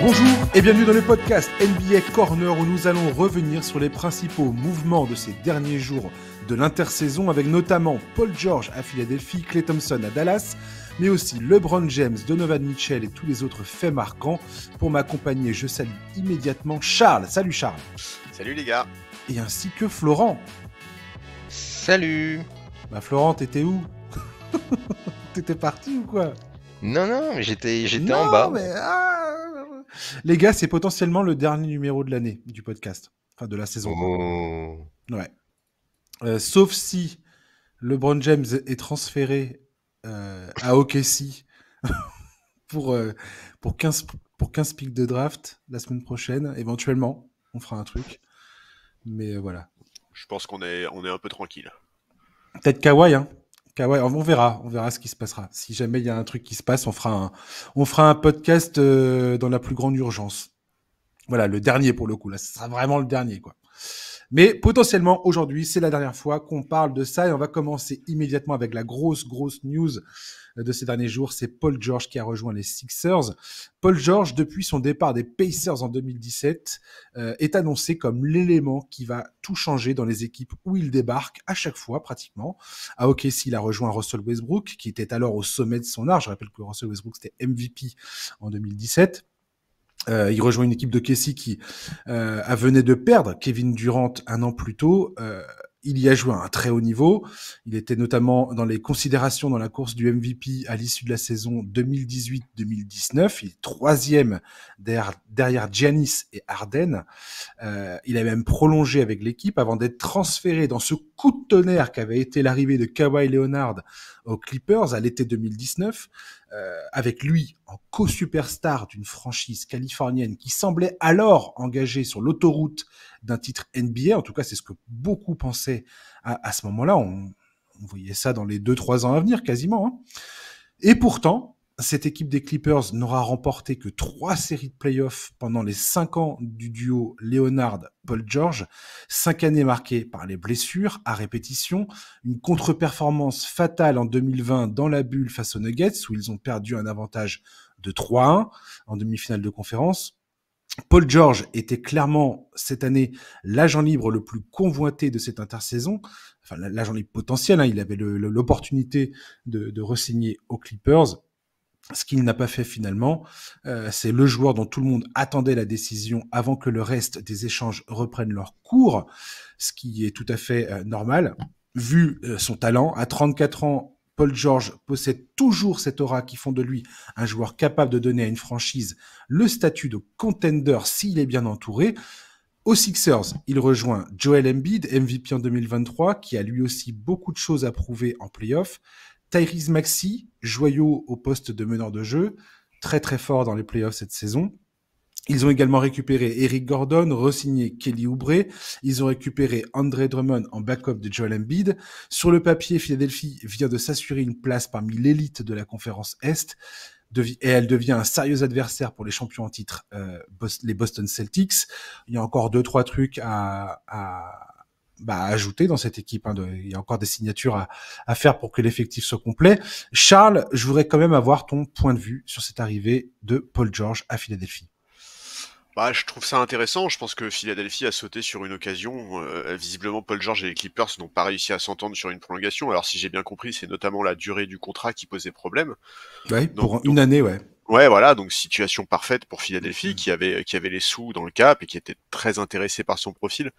Bonjour et bienvenue dans le podcast NBA Corner où nous allons revenir sur les principaux mouvements de ces derniers jours de l'intersaison avec notamment Paul George à Philadelphie, Klay Thompson à Dallas, mais aussi LeBron James, Donovan Mitchell et tous les autres faits marquants. Pour m'accompagner, je salue immédiatement Charles. Salut Charles. Salut les gars. Et ainsi que Florent. Salut. Bah Florent, t'étais où? T'étais parti ou quoi? Non, mais j'étais en bas. Mais les gars, c'est potentiellement le dernier numéro de l'année du podcast, enfin de la saison. Oh. Ouais. Sauf si LeBron James est transféré à OKC pour 15 pics de draft la semaine prochaine. Éventuellement, on fera un truc. Mais voilà. Je pense qu'on est un peu tranquille. Peut-être Kawhi, hein. Kawhi, on verra ce qui se passera. Si jamais il y a un truc qui se passe, on fera un podcast dans la plus grande urgence. Voilà, le dernier pour le coup. Là, ce sera vraiment le dernier, quoi. Mais potentiellement, aujourd'hui, c'est la dernière fois qu'on parle de ça et on va commencer immédiatement avec la grosse news de ces derniers jours. C'est Paul George qui a rejoint les Sixers. Paul George, depuis son départ des Pacers en 2017, est annoncé comme l'élément qui va tout changer dans les équipes où il débarque à chaque fois, pratiquement. À OKC, il a rejoint Russell Westbrook, qui était alors au sommet de son art. Je rappelle que Russell Westbrook, c'était MVP en 2017. Il rejoint une équipe de Casey qui venait de perdre Kevin Durant un an plus tôt. Il y a joué à un très haut niveau. Il était notamment dans les considérations dans la course du MVP à l'issue de la saison 2018-2019. Il est troisième derrière Giannis et Harden. Il a même prolongé avec l'équipe avant d'être transféré dans ce coup de tonnerre qu'avait été l'arrivée de Kawhi Leonard aux Clippers à l'été 2019. Avec lui en co-superstar d'une franchise californienne qui semblait alors engagée sur l'autoroute d'un titre NBA. En tout cas, c'est ce que beaucoup pensaient à ce moment-là. On voyait ça dans les 2-3 ans à venir, quasiment. Hein. Et pourtant, cette équipe des Clippers n'aura remporté que 3 séries de playoffs pendant les 5 ans du duo Leonard-Paul George. 5 années marquées par les blessures à répétition, une contre-performance fatale en 2020 dans la bulle face aux Nuggets où ils ont perdu un avantage de 3-1 en demi-finale de conférence. Paul George était clairement cette année l'agent libre le plus convoité de cette intersaison, enfin l'agent libre potentiel, hein, il avait l'opportunité de re-signer aux Clippers. Ce qu'il n'a pas fait finalement, c'est le joueur dont tout le monde attendait la décision avant que le reste des échanges reprennent leur cours, ce qui est tout à fait normal. Vu son talent, à 34 ans, Paul George possède toujours cette aura qui font de lui un joueur capable de donner à une franchise le statut de contender s'il est bien entouré. Aux Sixers, il rejoint Joel Embiid, MVP en 2023, qui a lui aussi beaucoup de choses à prouver en play-off. Tyrese Maxey, joyau au poste de meneur de jeu, très très fort dans les playoffs cette saison. Ils ont également récupéré Eric Gordon, re-signé Kelly Oubre. Ils ont récupéré Andre Drummond en backup de Joel Embiid. Sur le papier, Philadelphie vient de s'assurer une place parmi l'élite de la conférence Est. Et elle devient un sérieux adversaire pour les champions en titre, les Boston Celtics. Il y a encore 2-3 trucs à ajouter dans cette équipe. Hein, il y a encore des signatures à faire pour que l'effectif soit complet. Charles, je voudrais quand même avoir ton point de vue sur cette arrivée de Paul George à Philadelphie. Je trouve ça intéressant. Je pense que Philadelphie a sauté sur une occasion. Visiblement, Paul George et les Clippers n'ont pas réussi à s'entendre sur une prolongation. Alors, si j'ai bien compris, c'est notamment la durée du contrat qui posait problème. Ouais, pour une année, ouais. Ouais, voilà, donc situation parfaite pour Philadelphie, qui avait les sous dans le cap et qui était très intéressé par son profil.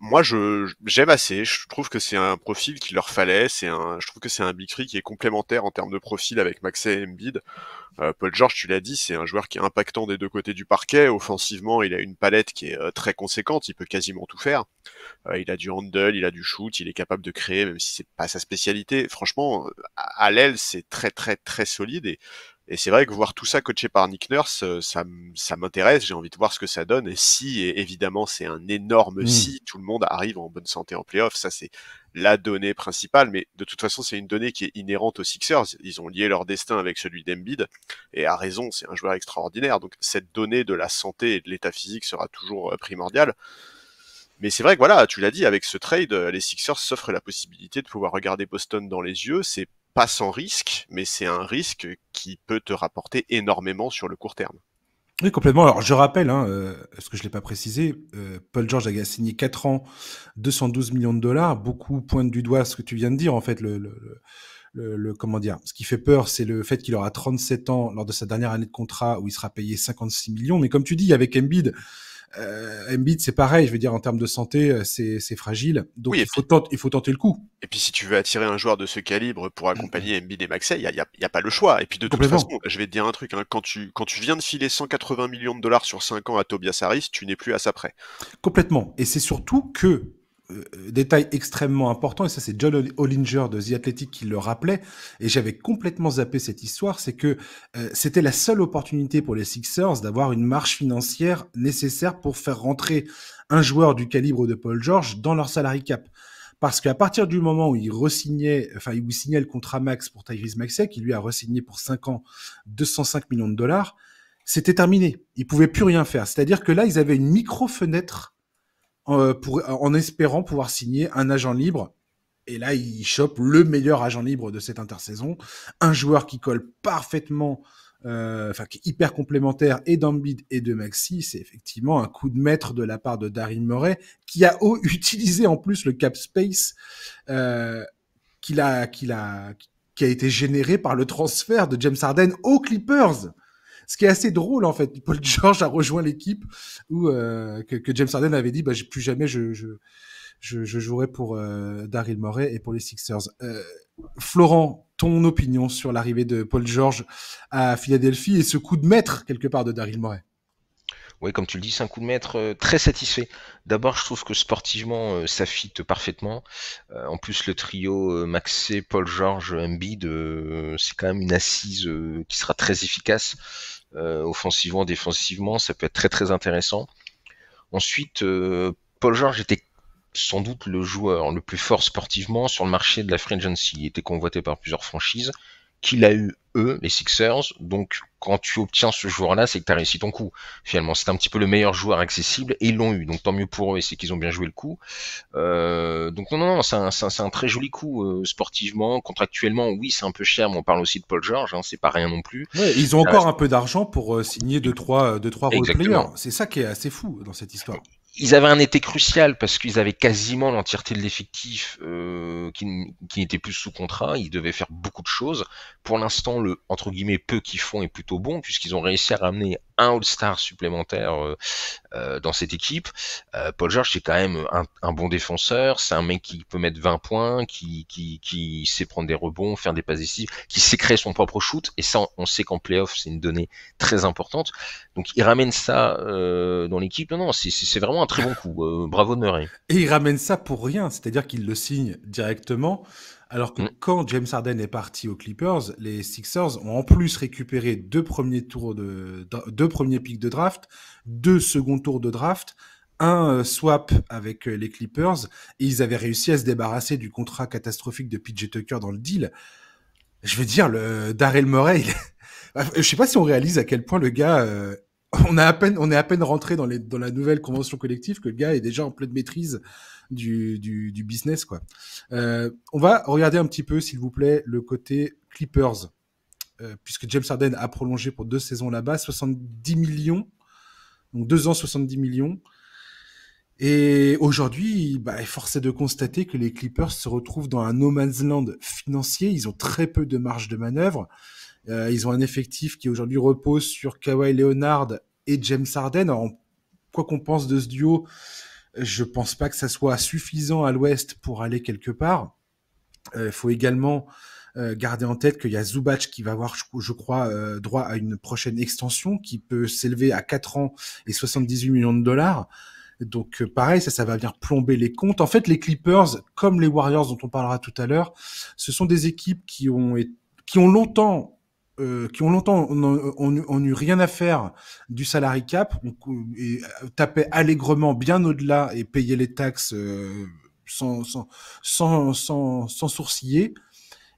Moi, j'aime assez. Je trouve que c'est un profil qu'il leur fallait. Je trouve que c'est un Big Three qui est complémentaire en termes de profil avec Maxey et Embiid. Paul George, tu l'as dit, c'est un joueur qui est impactant des deux côtés du parquet. Offensivement, il a une palette qui est très conséquente. Il peut quasiment tout faire. Il a du handle, il a du shoot, il est capable de créer, même si c'est pas sa spécialité. Franchement, à l'aile, c'est très très très solide et c'est vrai que voir tout ça coaché par Nick Nurse, ça m'intéresse, j'ai envie de voir ce que ça donne. Et si, et évidemment, c'est un énorme si, tout le monde arrive en bonne santé en playoff, ça c'est la donnée principale, mais de toute façon, c'est une donnée qui est inhérente aux Sixers. Ils ont lié leur destin avec celui d'Embiid, et à raison, c'est un joueur extraordinaire. Donc cette donnée de la santé et de l'état physique sera toujours primordiale. Mais c'est vrai que voilà, tu l'as dit, avec ce trade, les Sixers s'offrent la possibilité de pouvoir regarder Boston dans les yeux. C'est pas sans risque, mais c'est un risque qui peut te rapporter énormément sur le court terme. Oui, complètement. Alors, je rappelle, parce que je l'ai pas précisé, Paul George a signé 4 ans, 212 millions de dollars. Beaucoup pointent du doigt ce que tu viens de dire, en fait, comment dire. Ce qui fait peur, c'est le fait qu'il aura 37 ans lors de sa dernière année de contrat où il sera payé 56 millions. Mais comme tu dis, avec Embiid, c'est pareil. Je veux dire, en termes de santé, c'est fragile. Donc, Oui, il faut tenter le coup. et puis si tu veux attirer un joueur de ce calibre pour accompagner Embiid et Maxey, il y a pas le choix. Et puis de toute façon, je vais te dire un truc, hein, quand tu viens de filer 180 millions de dollars sur 5 ans à Tobias Harris, tu n'es plus à ça près. Complètement. Et c'est surtout que, détail extrêmement important, et ça c'est John Hollinger de The Athletic qui le rappelait, et j'avais complètement zappé cette histoire, c'est que c'était la seule opportunité pour les Sixers d'avoir une marge financière nécessaire pour faire rentrer un joueur du calibre de Paul George dans leur salary cap. Parce qu'à partir du moment où il signait le contrat max pour Tyrese Maxey, qui lui a re-signé pour 5 ans, 205 millions de dollars, c'était terminé. Ils pouvaient plus rien faire. C'est-à-dire que là, ils avaient une micro-fenêtre en espérant pouvoir signer un agent libre. Et là, ils chopent le meilleur agent libre de cette intersaison. Un joueur qui colle parfaitement, qui est hyper complémentaire et d'Embiid et de Maxey. C'est effectivement un coup de maître de la part de Daryl Morey, qui a utilisé en plus le cap space qui a été généré par le transfert de James Harden aux Clippers. Ce qui est assez drôle, en fait. Paul George a rejoint l'équipe où que James Harden avait dit plus jamais je jouerai pour Daryl Morey et pour les Sixers. Florent, ton opinion sur l'arrivée de Paul George à Philadelphie et ce coup de maître, quelque part, de Daryl Morey? Oui, comme tu le dis, c'est un coup de maître très satisfait. D'abord, je trouve que sportivement, ça fit parfaitement. En plus, le trio Maxey, Paul George, Embiid, c'est quand même une assise qui sera très efficace. Offensivement, défensivement, ça peut être très très intéressant. Ensuite, Paul George était sans doute le joueur le plus fort sportivement sur le marché de la free agency. Il était convoité par plusieurs franchises, qu'il a eu eux, les Sixers. Donc quand tu obtiens ce joueur-là, c'est que tu as réussi ton coup. Finalement, c'est un petit peu le meilleur joueur accessible et ils l'ont eu. Donc tant mieux pour eux, et c'est qu'ils ont bien joué le coup. Donc non, c'est un très joli coup sportivement, contractuellement. Oui, c'est un peu cher, mais on parle aussi de Paul George, hein, c'est pas rien non plus. Ouais, ils ont encore un peu d'argent pour signer 2-3 role-players. C'est ça qui est assez fou dans cette histoire. Ils avaient un été crucial parce qu'ils avaient quasiment l'entièreté de l'effectif qui n'était plus sous contrat. Ils devaient faire beaucoup de choses. Pour l'instant, le entre guillemets peu qu'ils font est plutôt bon puisqu'ils ont réussi à ramener un All-Star supplémentaire dans cette équipe. Paul George, c'est quand même un bon défenseur. C'est un mec qui peut mettre 20 points, qui sait prendre des rebonds, faire des passes décisives, qui sait créer son propre shoot. Et ça, on sait qu'en playoff, c'est une donnée très importante. Donc, il ramène ça dans l'équipe. Non, c'est vraiment un très bon coup. Bravo de Murray. Et il ramène ça pour rien, c'est-à-dire qu'il le signe directement, alors que quand James Harden est parti aux Clippers, les Sixers ont en plus récupéré 2 premiers pics de draft, 2 seconds tours de draft, un swap avec les Clippers, et ils avaient réussi à se débarrasser du contrat catastrophique de PJ Tucker dans le deal. Je veux dire, le Daryl Morey, je sais pas si on réalise à quel point le gars... on est à peine rentré dans la nouvelle convention collective que le gars est déjà en pleine maîtrise du business, quoi. On va regarder un petit peu, s'il vous plaît, le côté Clippers, puisque James Harden a prolongé pour 2 saisons là-bas, 70 millions, donc 2 ans, 70 millions. Et aujourd'hui, force est de constater que les Clippers se retrouvent dans un no man's land financier. Ils ont très peu de marge de manœuvre. Ils ont un effectif qui aujourd'hui repose sur Kawhi Leonard et James Harden. Alors, quoi qu'on pense de ce duo, je pense pas que ça soit suffisant à l'Ouest pour aller quelque part. Il faut également garder en tête qu'il y a Zubac qui va avoir, je crois, droit à une prochaine extension qui peut s'élever à 4 ans et 78 millions de dollars. Donc pareil, ça va venir plomber les comptes. En fait, les Clippers, comme les Warriors dont on parlera tout à l'heure, ce sont des équipes qui ont longtemps eu rien à faire du salary cap, et tapaient allègrement bien au-delà et payaient les taxes sans sourciller.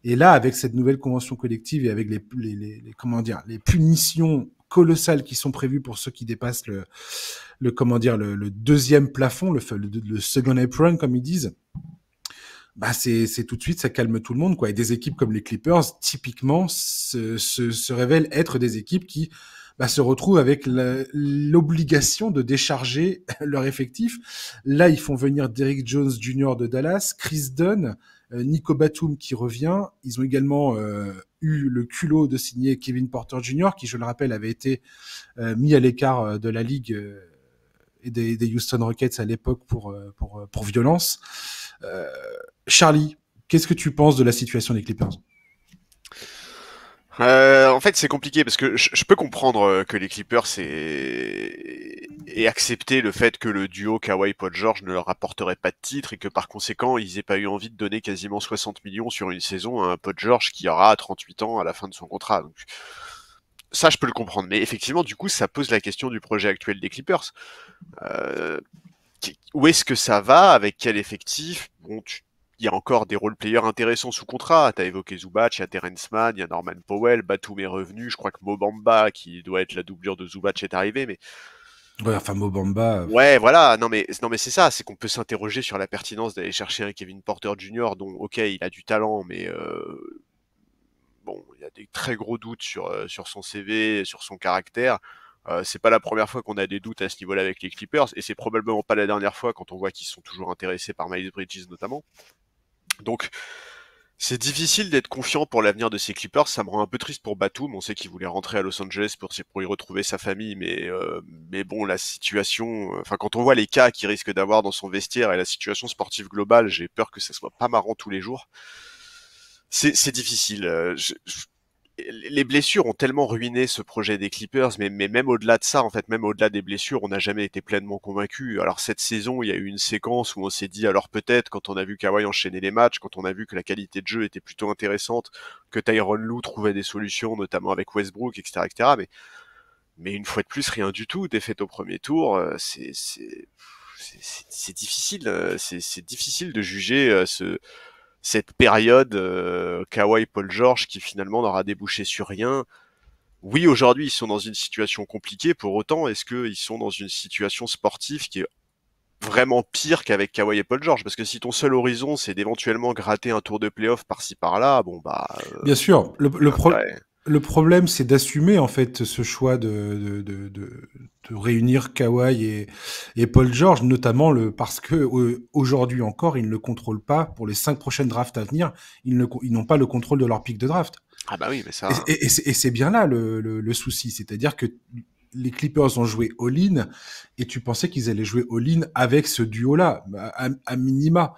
Et là, avec cette nouvelle convention collective et avec les punitions colossales qui sont prévues pour ceux qui dépassent le deuxième plafond, le second apron, comme ils disent, bah c'est tout de suite, ça calme tout le monde, quoi. Et des équipes comme les Clippers, typiquement, se révèlent être des équipes qui se retrouvent avec l'obligation de décharger leur effectif. Là, ils font venir Derrick Jones Jr. de Dallas, Chris Dunn, Nico Batum qui revient. Ils ont également eu le culot de signer Kevin Porter Jr., qui, je le rappelle, avait été mis à l'écart de la ligue et des Houston Rockets à l'époque pour violence. Charlie, qu'est-ce que tu penses de la situation des Clippers? En fait, c'est compliqué parce que je peux comprendre que les Clippers aient accepté le fait que le duo Kawhi-Paul George ne leur apporterait pas de titre et que par conséquent, ils aient pas eu envie de donner quasiment 60 millions sur une saison à un Paul George qui aura 38 ans à la fin de son contrat. Donc, ça, je peux le comprendre. Mais effectivement, du coup, ça pose la question du projet actuel des Clippers. Où est-ce que ça va? Avec quel effectif? Bon, il y a encore des role-players intéressants sous contrat. T'as évoqué Zubac, il y a Terrence Mann, il y a Norman Powell, Batum est revenu. Je crois que Mo Bamba, qui doit être la doublure de Zubac, est arrivé. Mais Ouais, enfin Mo Bamba. ouais, voilà. Non mais c'est ça. C'est qu'on peut s'interroger sur la pertinence d'aller chercher un Kevin Porter Jr. dont, ok, il a du talent, mais bon, il y a des très gros doutes sur son CV, sur son caractère. C'est pas la première fois qu'on a des doutes à ce niveau-là avec les Clippers, et c'est probablement pas la dernière fois quand on voit qu'ils sont toujours intéressés par Miles Bridges notamment. Donc c'est difficile d'être confiant pour l'avenir de ces Clippers. Ça me rend un peu triste pour Batum. On sait qu'il voulait rentrer à Los Angeles pour y retrouver sa famille, mais bon, la situation, enfin quand on voit les cas qu'il risque d'avoir dans son vestiaire et la situation sportive globale, j'ai peur que ça soit pas marrant tous les jours. C'est difficile. Les blessures ont tellement ruiné ce projet des Clippers, mais même au-delà de ça, en fait, même au-delà des blessures, on n'a jamais été pleinement convaincu. Alors cette saison, il y a eu une séquence où on s'est dit, alors peut-être, quand on a vu Kawhi enchaîner les matchs, quand on a vu que la qualité de jeu était plutôt intéressante, que Tyronn Lue trouvait des solutions, notamment avec Westbrook, etc., etc. Mais une fois de plus, rien du tout. Défaite au premier tour, c'est difficile. C'est difficile de juger cette période Kawhi Paul George qui finalement n'aura débouché sur rien. Oui, aujourd'hui, ils sont dans une situation compliquée. Pour autant, est-ce qu'ils sont dans une situation sportive qui est vraiment pire qu'avec Kawhi et Paul George? Parce que si ton seul horizon, c'est d'éventuellement gratter un tour de playoff par-ci par-là, bon bah... Bien sûr, intérêt. le problème, c'est d'assumer en fait ce choix de réunir Kawhi et Paul George, notamment parce que aujourd'hui encore, ils ne le contrôlent pas pour les 5 prochaines drafts à venir. Ils n'ont pas le contrôle de leur pick de draft. Ah bah oui, mais ça... Et c'est bien là le souci, c'est-à-dire que les Clippers ont joué all-in et tu pensais qu'ils allaient jouer all-in avec ce duo-là, à minima.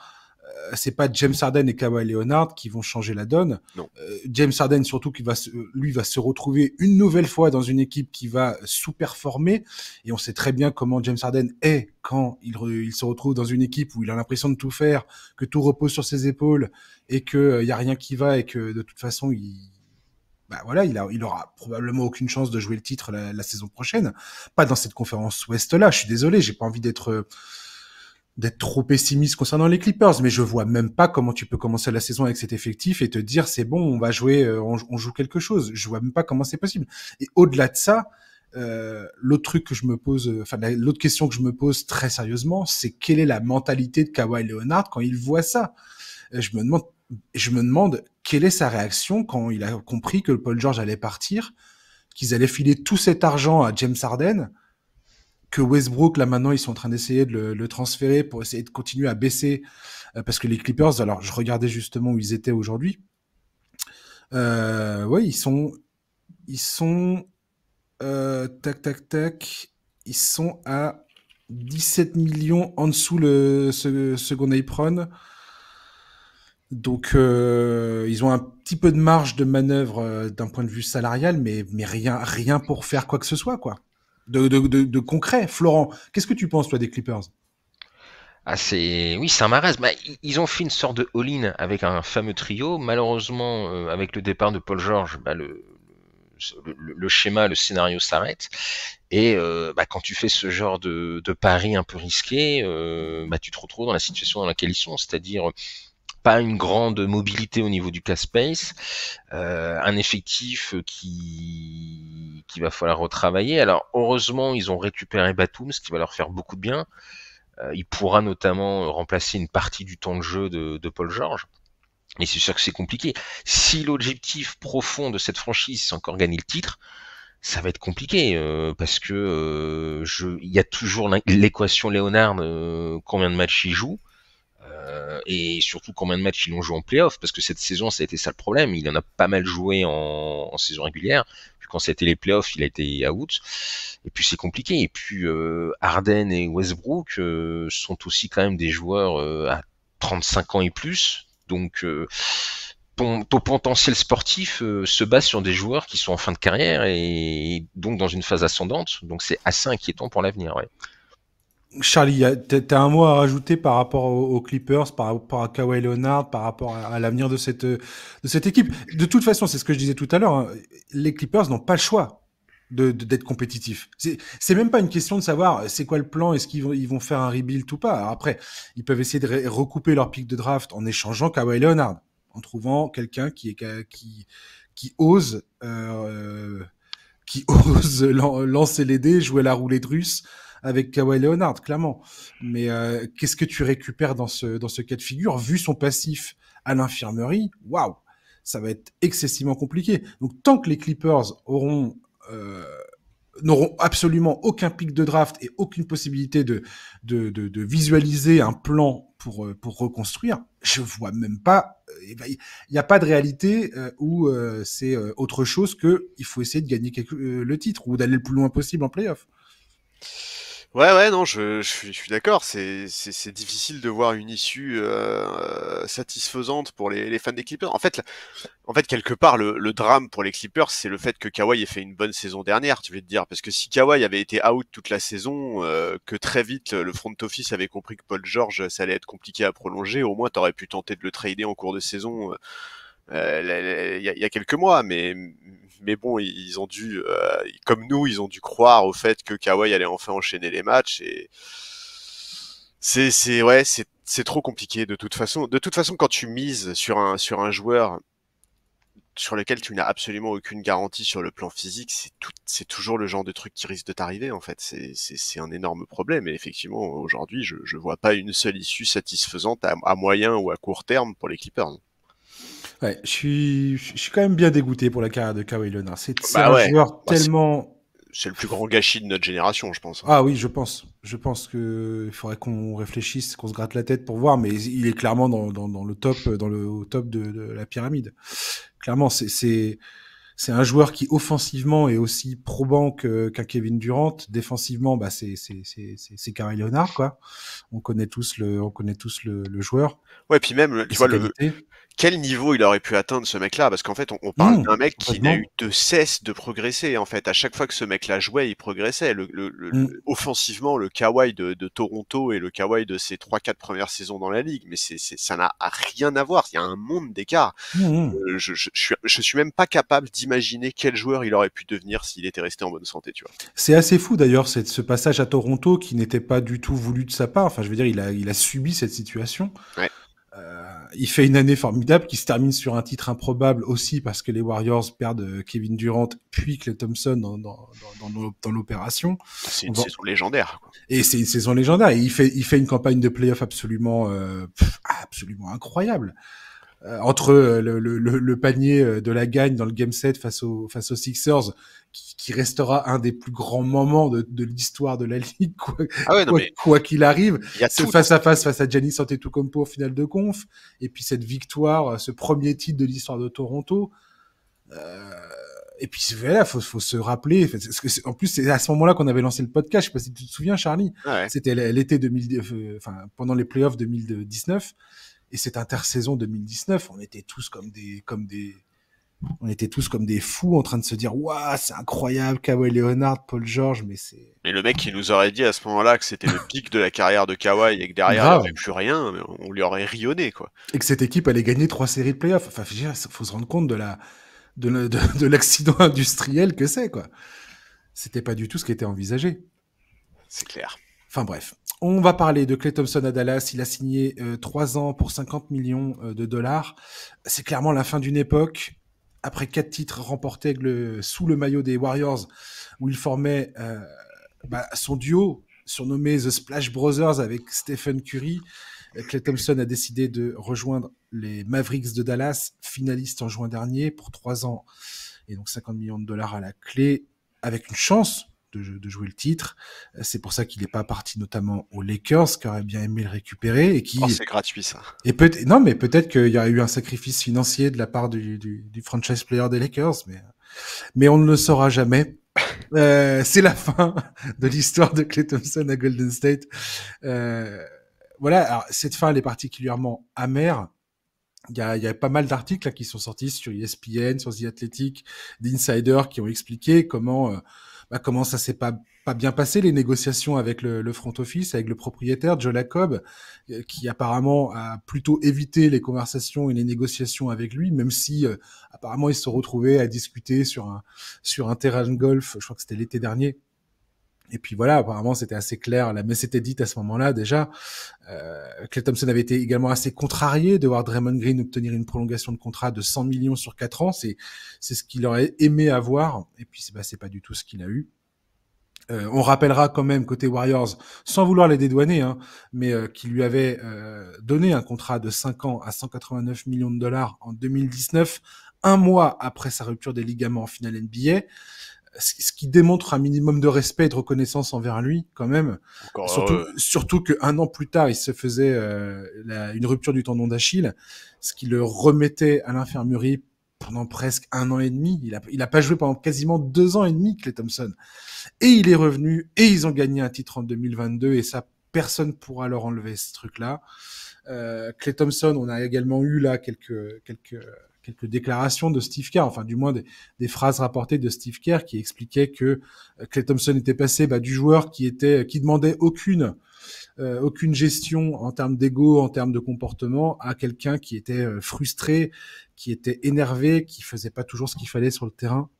C'est pas James Harden et Kawhi Leonard qui vont changer la donne. Non. James Harden surtout qui va se retrouver une nouvelle fois dans une équipe qui va sous-performer, et on sait très bien comment James Harden est quand il se retrouve dans une équipe où il a l'impression de tout faire, que tout repose sur ses épaules et que y a rien qui va et que de toute façon il aura probablement aucune chance de jouer le titre la saison prochaine. Pas dans cette conférence Ouest là. Je suis désolé, j'ai pas envie d'être trop pessimiste concernant les Clippers, mais je vois même pas comment tu peux commencer la saison avec cet effectif et te dire c'est bon, on va jouer, on joue quelque chose. Je vois même pas comment c'est possible. Et au-delà de ça, l'autre question que je me pose très sérieusement, c'est quelle est la mentalité de Kawhi Leonard quand il voit ça. Je me demande quelle est sa réaction quand il a compris que Paul George allait partir, qu'ils allaient filer tout cet argent à James Harden, que Westbrook, là maintenant, ils sont en train d'essayer de le transférer pour essayer de continuer à baisser, parce que les Clippers, alors je regardais justement où ils étaient aujourd'hui, ouais, ils sont ils sont à 17 millions en dessous le second apron. Donc ils ont un petit peu de marge de manœuvre d'un point de vue salarial, mais rien pour faire quoi que ce soit, quoi. De concret. Florent, qu'est-ce que tu penses, toi, des Clippers? Ah, oui, c'est un marasme. Bah, ils ont fait une sorte de all-in avec un fameux trio. Malheureusement, avec le départ de Paul George, le schéma, le scénario s'arrête. Et quand tu fais ce genre de pari un peu risqué, tu te retrouves dans la situation dans laquelle ils sont, c'est-à-dire pas une grande mobilité au niveau du cap space, un effectif qui va falloir retravailler. Alors heureusement, ils ont récupéré Batum, ce qui va leur faire beaucoup de bien. Il pourra notamment remplacer une partie du temps de jeu de Paul George. Et c'est sûr que c'est compliqué. Si l'objectif profond de cette franchise, c'est encore gagner le titre, ça va être compliqué parce que il y a toujours l'équation Leonard, combien de matchs il joue et surtout combien de matchs ils ont joué en playoff, parce que cette saison ça a été ça le problème. Il en a pas mal joué en saison régulière. Puis quand c'était les playoffs, il a été out. Et puis c'est compliqué. Et puis Harden et Westbrook sont aussi quand même des joueurs à 35 ans et plus. Donc ton potentiel sportif se base sur des joueurs qui sont en fin de carrière et donc dans une phase ascendante. Donc c'est assez inquiétant pour l'avenir. Ouais. Charlie, t'as un mot à rajouter par rapport aux Clippers, par rapport à Kawhi Leonard, par rapport à l'avenir de cette équipe. De toute façon, c'est ce que je disais tout à l'heure, hein, les Clippers n'ont pas le choix d'être compétitifs. C'est même pas une question de savoir c'est quoi le plan, est-ce ils vont faire un rebuild ou pas. Alors après, ils peuvent essayer de recouper leur pick de draft en échangeant Kawhi Leonard, en trouvant quelqu'un qui ose lancer les dés, jouer la roulette russe avec Kawhi Leonard, clairement. Mais qu'est-ce que tu récupères dans ce cas de figure, vu son passif à l'infirmerie? Waouh, ça va être excessivement compliqué. Donc tant que les Clippers n'auront absolument aucun pic de draft et aucune possibilité de visualiser un plan pour reconstruire, je vois même pas. Il n'y a pas de réalité où c'est autre chose que il faut essayer de gagner le titre ou d'aller le plus loin possible en playoff. Ouais, non, je suis d'accord. C'est difficile de voir une issue satisfaisante pour les fans des Clippers. En fait, quelque part, le drame pour les Clippers, c'est le fait que Kawhi ait fait une bonne saison dernière, tu veux te dire. Parce que si Kawhi avait été out toute la saison, que très vite le front office avait compris que Paul George, ça allait être compliqué à prolonger, au moins t'aurais pu tenter de le trader en cours de saison il y a quelques mois. Mais bon, ils ont dû, comme nous, ils ont dû croire au fait que Kawhi allait enfin enchaîner les matchs et c'est trop compliqué de toute façon. De toute façon, quand tu mises sur un joueur sur lequel tu n'as absolument aucune garantie sur le plan physique, c'est toujours le genre de truc qui risque de t'arriver en fait. C'est un énorme problème et effectivement aujourd'hui, je vois pas une seule issue satisfaisante à moyen ou à court terme pour les Clippers. Ouais, je suis quand même bien dégoûté pour la carrière de Kawhi Leonard. C'est Bah un ouais. joueur tellement. C'est le plus grand gâchis de notre génération, je pense. Ah oui, je pense. Je pense que il faudrait qu'on réfléchisse, qu'on se gratte la tête pour voir, mais il est clairement dans le top, au top de la pyramide. Clairement, c'est un joueur qui offensivement est aussi probant qu'un Kevin Durant. Défensivement, bah c'est Kawhi Leonard, quoi. On connaît tous le joueur. Ouais, puis même, tu vois, quel niveau il aurait pu atteindre ce mec-là, parce qu'en fait on parle d'un mec qui n'a eu de cesse de progresser. En fait, à chaque fois que ce mec-là jouait, il progressait. Offensivement, le Kawhi de Toronto et le Kawhi de ses 3-4 premières saisons dans la ligue, mais ça n'a rien à voir. Il y a un monde d'écart. Je suis même pas capable d'imaginer quel joueur il aurait pu devenir s'il était resté en bonne santé, tu vois. C'est assez fou d'ailleurs, ce passage à Toronto qui n'était pas du tout voulu de sa part. Enfin, je veux dire, il a subi cette situation. Ouais. Il fait une année formidable qui se termine sur un titre improbable aussi parce que les Warriors perdent Kevin Durant puis Klay Thompson dans l'opération. C'est une saison légendaire, quoi. Et c'est une saison légendaire. Et il fait une campagne de playoff absolument incroyable. Entre le panier de la gagne dans le game 7 face aux Sixers, qui restera un des plus grands moments de l'histoire de la ligue, quoi qu'il arrive. Ce face à face à Giannis Antetokounmpo en finale de conf, et puis cette victoire, ce premier titre de l'histoire de Toronto. Et puis voilà, faut se rappeler. En plus, c'est à ce moment-là qu'on avait lancé le podcast. Je sais pas si tu te souviens, Charlie. Ouais. C'était l'été pendant les playoffs 2019. Et cette intersaison 2019, on était tous comme des fous en train de se dire waouh, c'est incroyable, Kawhi Leonard, Paul George, mais le mec qui nous aurait dit à ce moment-là que c'était le pic de la carrière de Kawhi et que derrière il n'y aurait plus rien, on lui aurait rionné, quoi. Et que cette équipe allait gagner 3 séries de playoffs. Enfin, faut se rendre compte de l'accident industriel que c'est, quoi. C'était pas du tout ce qui était envisagé. C'est clair. Enfin bref, on va parler de Klay Thompson à Dallas. Il a signé 3 ans pour 50 millions de dollars. C'est clairement la fin d'une époque. Après 4 titres remportés sous le maillot des Warriors, où il formait son duo surnommés The Splash Brothers avec Stephen Curry, Klay Thompson a décidé de rejoindre les Mavericks de Dallas, finalistes en juin dernier pour 3 ans et donc 50 millions de dollars à la clé, avec une chance de jouer le titre. C'est pour ça qu'il n'est pas parti notamment aux Lakers, qui aurait bien aimé le récupérer et qui. Oh, c'est gratuit ça. Et non, mais peut-être qu'il y a eu un sacrifice financier de la part du franchise player des Lakers, mais on ne le saura jamais. C'est la fin de l'histoire de Klay Thompson à Golden State. Voilà, alors cette fin elle est particulièrement amère. Il y a pas mal d'articles là, qui sont sortis sur ESPN, sur The Athletic, d'Insiders qui ont expliqué comment ça s'est pas bien passé les négociations avec le front office, avec le propriétaire Joe Lacob, qui apparemment a plutôt évité les conversations et les négociations avec lui, même si apparemment ils se sont retrouvés à discuter sur un terrain de golf, je crois que c'était l'été dernier. Et puis voilà, apparemment c'était assez clair, la messe était dite à ce moment-là déjà. Klay Thompson avait été également assez contrarié de voir Draymond Green obtenir une prolongation de contrat de 100 millions sur 4 ans. C'est ce qu'il aurait aimé avoir, et puis c'est pas du tout ce qu'il a eu. On rappellera quand même côté Warriors, sans vouloir les dédouaner, mais qu'il lui avait donné un contrat de 5 ans à 189 millions de dollars en 2019, un mois après sa rupture des ligaments en finale NBA. Ce qui démontre un minimum de respect et de reconnaissance envers lui, quand même. Surtout qu'un an plus tard, il se faisait une rupture du tendon d'Achille, ce qui le remettait à l'infirmerie pendant presque 1 an et demi. Il a pas joué pendant quasiment 2 ans et demi, Klay Thompson. Et il est revenu, et ils ont gagné un titre en 2022, et ça, personne pourra leur enlever ce truc-là. Klay Thompson, on a également eu là quelques déclarations de Steve Kerr, enfin du moins des phrases rapportées de Steve Kerr qui expliquaient que Klay Thompson était passé du joueur qui demandait aucune gestion en termes d'ego, en termes de comportement, à quelqu'un qui était frustré, qui était énervé, qui faisait pas toujours ce qu'il fallait sur le terrain,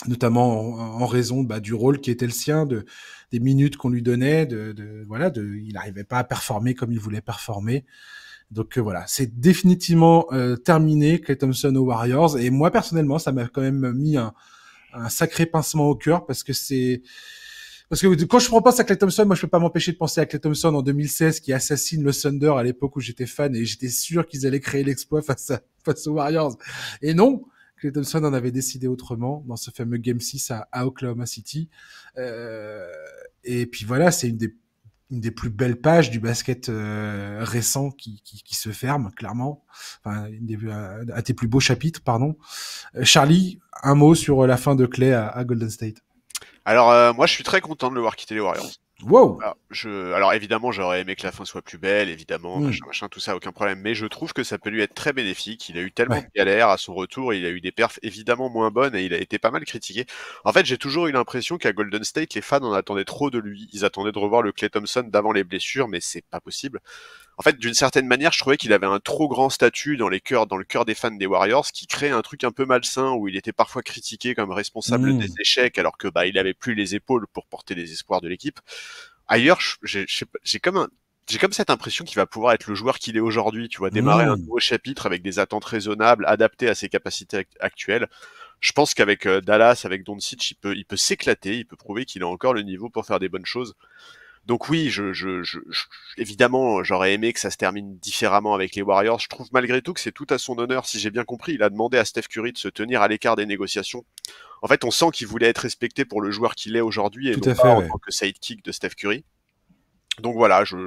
notamment en raison du rôle qui était le sien, des minutes qu'on lui donnait, il n'arrivait pas à performer comme il voulait performer. Donc voilà, c'est définitivement terminé, Klay Thompson aux Warriors. Et moi, personnellement, ça m'a quand même mis un sacré pincement au cœur parce que quand je repense à Klay Thompson, moi, je peux pas m'empêcher de penser à Klay Thompson en 2016 qui assassine le Thunder à l'époque où j'étais fan et j'étais sûr qu'ils allaient créer l'exploit face aux Warriors. Et non, Klay Thompson en avait décidé autrement dans ce fameux Game 6 à Oklahoma City. Et puis voilà, c'est une des plus belles pages du basket récent qui se ferme, clairement. Enfin, un des plus beaux chapitres, pardon. Charlie, un mot sur la fin de Klay à Golden State. Alors, moi, je suis très content de le voir quitter les Warriors. Wow. Alors évidemment, j'aurais aimé que la fin soit plus belle, évidemment, machin, tout ça, aucun problème. Mais je trouve que ça peut lui être très bénéfique. Il a eu tellement de galères à son retour, il a eu des perfs évidemment moins bonnes et il a été pas mal critiqué. En fait, j'ai toujours eu l'impression qu'à Golden State, les fans en attendaient trop de lui. Ils attendaient de revoir le Klay Thompson d'avant les blessures, mais c'est pas possible. En fait, d'une certaine manière, je trouvais qu'il avait un trop grand statut dans le cœur des fans des Warriors, qui crée un truc un peu malsain où il était parfois critiqué comme responsable des échecs, alors que il avait plus les épaules pour porter les espoirs de l'équipe. Ailleurs, j'ai comme cette impression qu'il va pouvoir être le joueur qu'il est aujourd'hui, tu vois, démarrer un nouveau chapitre avec des attentes raisonnables, adaptées à ses capacités actuelles. Je pense qu'avec Dallas, avec Doncic, il peut s'éclater, il peut prouver qu'il a encore le niveau pour faire des bonnes choses. Donc oui, évidemment, j'aurais aimé que ça se termine différemment avec les Warriors. Je trouve malgré tout que c'est tout à son honneur. Si j'ai bien compris, il a demandé à Steph Curry de se tenir à l'écart des négociations. En fait, on sent qu'il voulait être respecté pour le joueur qu'il est aujourd'hui et non pas en tant que sidekick de Steph Curry. Donc voilà, je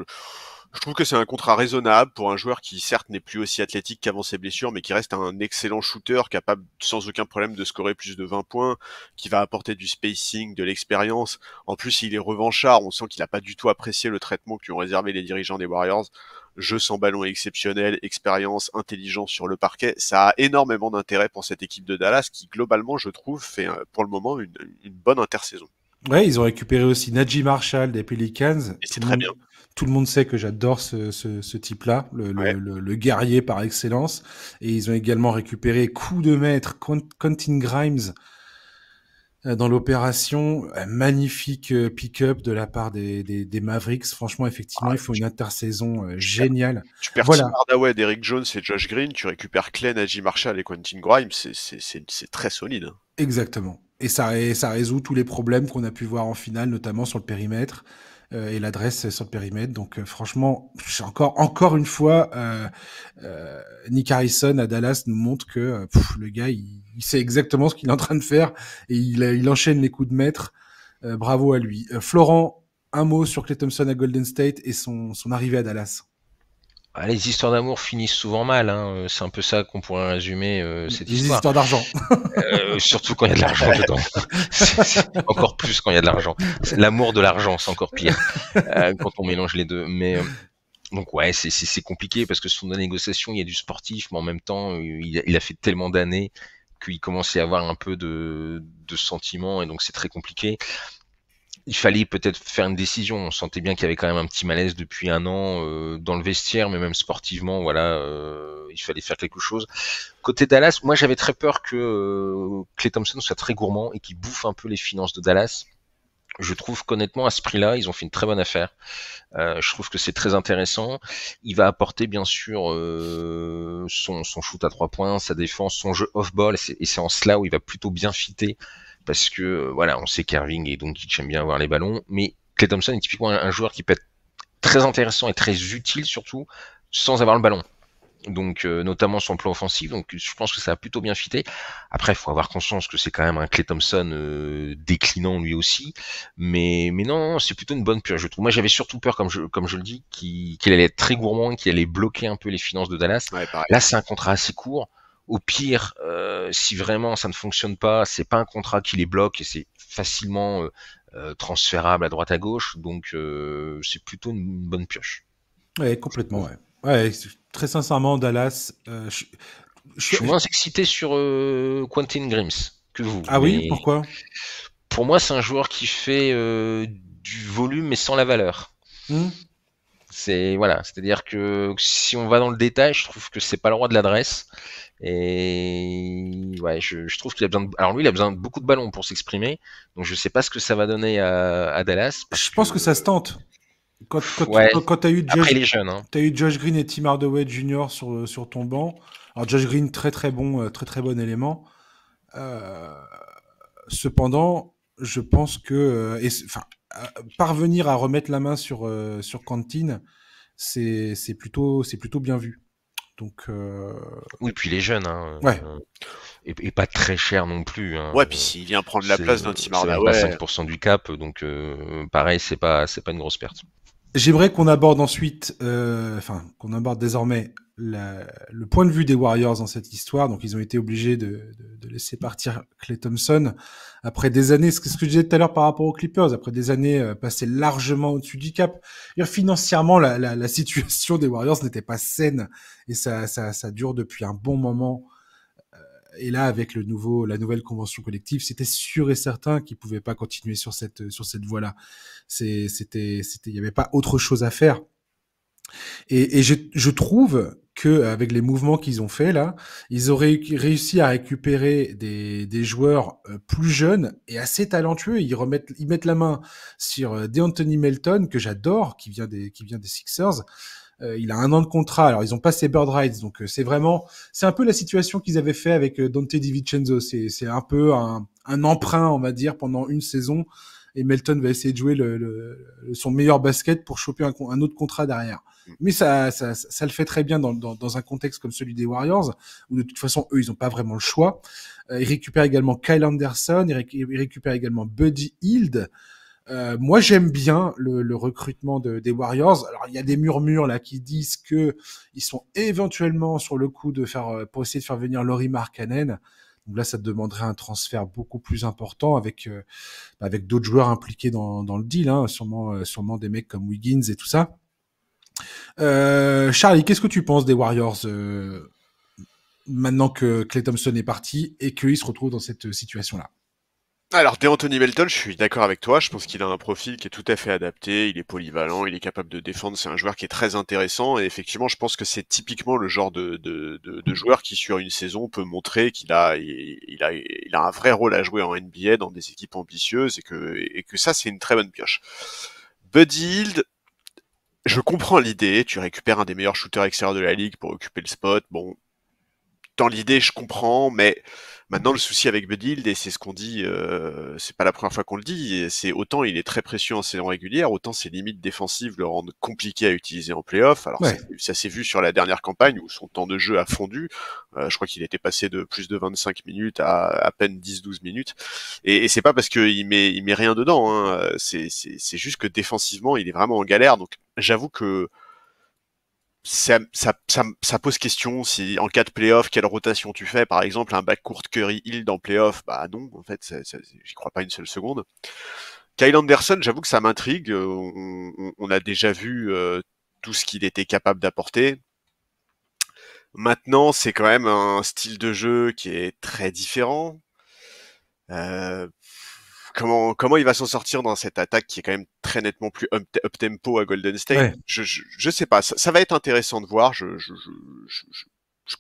trouve que c'est un contrat raisonnable pour un joueur qui certes n'est plus aussi athlétique qu'avant ses blessures, mais qui reste un excellent shooter, capable sans aucun problème de scorer plus de 20 points, qui va apporter du spacing, de l'expérience. En plus, il est revanchard, on sent qu'il n'a pas du tout apprécié le traitement qu'ont réservé les dirigeants des Warriors. Jeu sans ballon exceptionnel, expérience, intelligence sur le parquet, ça a énormément d'intérêt pour cette équipe de Dallas qui, globalement, je trouve, fait pour le moment une bonne intersaison. Ouais, ils ont récupéré aussi Najee Marshall des Pelicans. Et c'est très bien. Tout le monde sait que j'adore ce type-là, le guerrier par excellence. Et ils ont également récupéré coup de maître Quentin Grimes dans l'opération. Magnifique pick-up de la part des Mavericks. Franchement, effectivement, il faut une intersaison géniale. Tu perds Tim Hardaway, Derrick Jones et Josh Green, tu récupères Klay, Najee Marshall et Quentin Grimes, c'est très solide. Exactement. Et ça résout tous les problèmes qu'on a pu voir en finale, notamment sur le périmètre. et l'adresse sur le périmètre. Donc franchement, encore une fois, Nick Harrison à Dallas nous montre que le gars, il sait exactement ce qu'il est en train de faire et il enchaîne les coups de maître. Bravo à lui. Florent, un mot sur Klay Thompson à Golden State et son arrivée à Dallas. Ah, les histoires d'amour finissent souvent mal, hein. C'est un peu ça qu'on pourrait résumer cette Les histoire. histoires d'argent. Surtout quand il y a de l'argent dedans. C'est encore plus quand il y a de l'argent. L'amour de l'argent, c'est encore pire quand on mélange les deux. Mais donc ouais, c'est compliqué parce que sur la négociation, il y a du sportif, mais en même temps, il a fait tellement d'années qu'il commence à y avoir un peu de sentiments et donc c'est très compliqué. Il fallait peut-être faire une décision. On sentait bien qu'il y avait quand même un petit malaise depuis un an dans le vestiaire, mais même sportivement, voilà, il fallait faire quelque chose. Côté Dallas, moi j'avais très peur que Klay Thompson soit très gourmand et qu'il bouffe un peu les finances de Dallas. Je trouve qu'honnêtement, à ce prix-là, ils ont fait une très bonne affaire. Je trouve que c'est très intéressant. Il va apporter bien sûr son shoot à 3 points, sa défense, son jeu off-ball, et c'est en cela où il va plutôt bien fitter. Parce que voilà, on sait qu'Irving et Doncic aiment bien avoir les ballons, mais Klay Thompson est typiquement un joueur qui peut être très intéressant et très utile surtout sans avoir le ballon. Donc notamment sur le plan offensif, donc je pense que ça a plutôt bien fité. Après, il faut avoir conscience que c'est quand même un Klay Thompson déclinant lui aussi, mais non, c'est plutôt une bonne purge, je trouve. Moi, j'avais surtout peur, comme je le dis, qu'il allait être très gourmand, qu'il allait bloquer un peu les finances de Dallas. Ouais, pareil. Là, c'est un contrat assez court. Au pire, si vraiment ça ne fonctionne pas, c'est pas un contrat qui les bloque et c'est facilement transférable à droite à gauche, donc c'est plutôt une bonne pioche. Ouais, complètement, ouais. Ouais, très sincèrement, Dallas, Je suis moins excité sur Quentin Grimes que vous. Ah mais oui, pourquoi? pour moi, c'est un joueur qui fait du volume mais sans la valeur. C'est voilà, c'est-à-dire que si on va dans le détail, je trouve que c'est pas le roi de l'adresse. Et ouais, je trouve qu'il a besoin de... Alors lui, il a besoin de beaucoup de ballons pour s'exprimer. Donc je sais pas ce que ça va donner à Dallas. Je pense que ça se tente. Quand Ouais. t'as eu Après, il est jeune. Hein. T'as eu Josh Green et Tim Hardaway Jr. sur ton banc. Alors Josh Green, très très bon élément. Cependant, je pense que parvenir à remettre la main sur Quentin, c'est plutôt bien vu. Donc oui, puis il est jeune. Hein. Ouais. Et pas très cher non plus. Hein. Ouais, puis s'il vient prendre la place d'un Tim Hardaway, c'est même pas 5% du cap, donc pareil, c'est pas une grosse perte. J'aimerais qu'on aborde ensuite, qu'on aborde désormais le point de vue des Warriors dans cette histoire. Donc, ils ont été obligés de laisser partir Klay Thompson après des années, ce que je disais tout à l'heure par rapport aux Clippers, après des années passées largement au-dessus du cap. Et financièrement, la situation des Warriors n'était pas saine et ça dure depuis un bon moment. Et là, avec la nouvelle convention collective, c'était sûr et certain qu'ils pouvaient pas continuer sur cette voie-là. Il y avait pas autre chose à faire. Et je trouve que avec les mouvements qu'ils ont fait là, ils auraient réussi à récupérer des joueurs plus jeunes et assez talentueux. Ils mettent la main sur DeAnthony Melton que j'adore, qui vient des Sixers. Il a 1 an de contrat. Alors, ils ont pas ses bird rights, donc c'est un peu la situation qu'ils avaient fait avec Dante DiVincenzo. C'est un peu un emprunt, on va dire, pendant une saison. Et Melton va essayer de jouer son meilleur basket pour choper un autre contrat derrière. Mais ça le fait très bien dans un contexte comme celui des Warriors, où de toute façon, eux, ils ont pas vraiment le choix. Ils récupèrent également Kyle Anderson, ils récupèrent également Buddy Hield. Moi, j'aime bien le recrutement des Warriors. Alors, il y a des murmures là qui disent que ils sont éventuellement sur le coup pour essayer de faire venir Lauri Markkanen. Donc là, ça demanderait un transfert beaucoup plus important avec d'autres joueurs impliqués dans le deal, hein, sûrement des mecs comme Wiggins et tout ça. Charlie, qu'est-ce que tu penses des Warriors maintenant que Klay Thompson est parti et qu'ils se retrouvent dans cette situation-là? Alors, DeAnthony Melton, je suis d'accord avec toi. Je pense qu'il a un profil qui est tout à fait adapté. Il est polyvalent, il est capable de défendre. C'est un joueur qui est très intéressant. Et effectivement, je pense que c'est typiquement le genre de joueur qui, sur une saison, peut montrer qu'il a un vrai rôle à jouer en NBA dans des équipes ambitieuses et que ça, c'est une très bonne pioche. Buddy Hield, je comprends l'idée. Tu récupères un des meilleurs shooters extérieurs de la ligue pour occuper le spot. Bon. dans l'idée, je comprends, mais maintenant le souci avec Buddy Hield, et c'est ce qu'on dit, c'est pas la première fois qu'on le dit, et c'est autant il est très précieux en saison régulière, autant ses limites défensives le rendent compliqué à utiliser en play-off. Alors Ouais. ça s'est vu sur la dernière campagne où son temps de jeu a fondu. Je crois qu'il était passé de plus de 25 minutes à peine 10-12 minutes. Et c'est pas parce qu'il met rien dedans, hein. C'est juste que défensivement, il est vraiment en galère. Donc j'avoue que ça pose question si en cas de playoff, quelle rotation tu fais. Par exemple, un backcourt Curry-Hield en playoff, bah non, en fait, j'y crois pas une seule seconde. Kyle Anderson, j'avoue que ça m'intrigue. On a déjà vu tout ce qu'il était capable d'apporter. Maintenant, c'est quand même un style de jeu qui est très différent. Euh, comment il va s'en sortir dans cette attaque qui est quand même très nettement plus up-tempo à Golden State? Ouais. Je sais pas, ça va être intéressant de voir. Je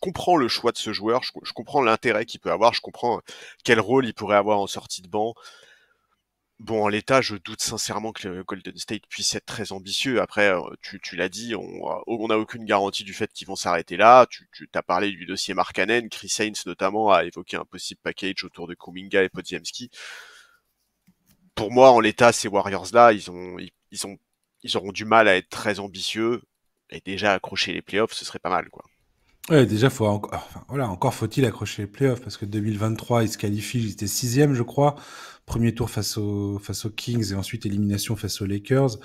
comprends le choix de ce joueur, je comprends l'intérêt qu'il peut avoir, je comprends quel rôle il pourrait avoir en sortie de banc. Bon, en l'état, je doute sincèrement que le Golden State puisse être très ambitieux. Après, tu l'as dit, on n'a aucune garantie du fait qu'ils vont s'arrêter là. Tu t'as parlé du dossier Markkanen, Chris Haynes notamment a évoqué un possible package autour de Kuminga et Podziemski. Pour moi, en l'état, ces Warriors-là, ils auront du mal à être très ambitieux, et déjà accrocher les playoffs, ce serait pas mal, quoi. Ouais, déjà, encore faut-il accrocher les playoffs, parce que 2023, ils se qualifient, ils étaient 6e, je crois. Premier tour face aux Kings, et ensuite élimination face aux Lakers.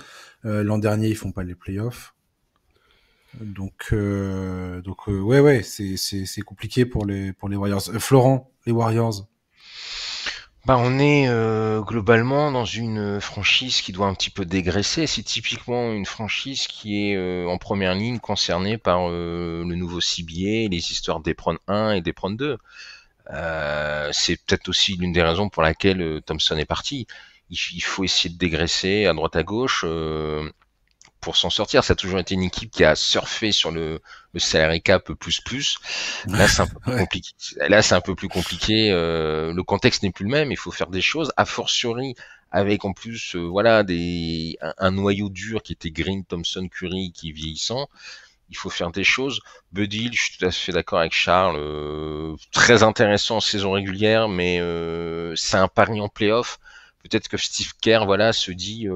L'an dernier, ils font pas les playoffs. Donc, ouais, c'est compliqué pour les Warriors. Florent, les Warriors. Bah, on est globalement dans une franchise qui doit un petit peu dégraisser. C'est typiquement une franchise qui est en première ligne concernée par le nouveau CBA, les histoires d'Epron 1 et d'Epron 2. C'est peut-être aussi l'une des raisons pour laquelle Thompson est parti. Il faut essayer de dégraisser à droite à gauche pour s'en sortir. Ça a toujours été une équipe qui a surfé sur le salary cap plus. Là, c'est un peu plus compliqué. Là, c'est un peu plus compliqué. Le contexte n'est plus le même. Il faut faire des choses, a fortiori avec en plus, voilà, un noyau dur qui était Green, Thompson, Curry, qui est vieillissant. Il faut faire des choses. Buddy Hield, je suis tout à fait d'accord avec Charles. Très intéressant en saison régulière, mais c'est un pari en playoff. Peut-être que Steve Kerr, voilà, se dit,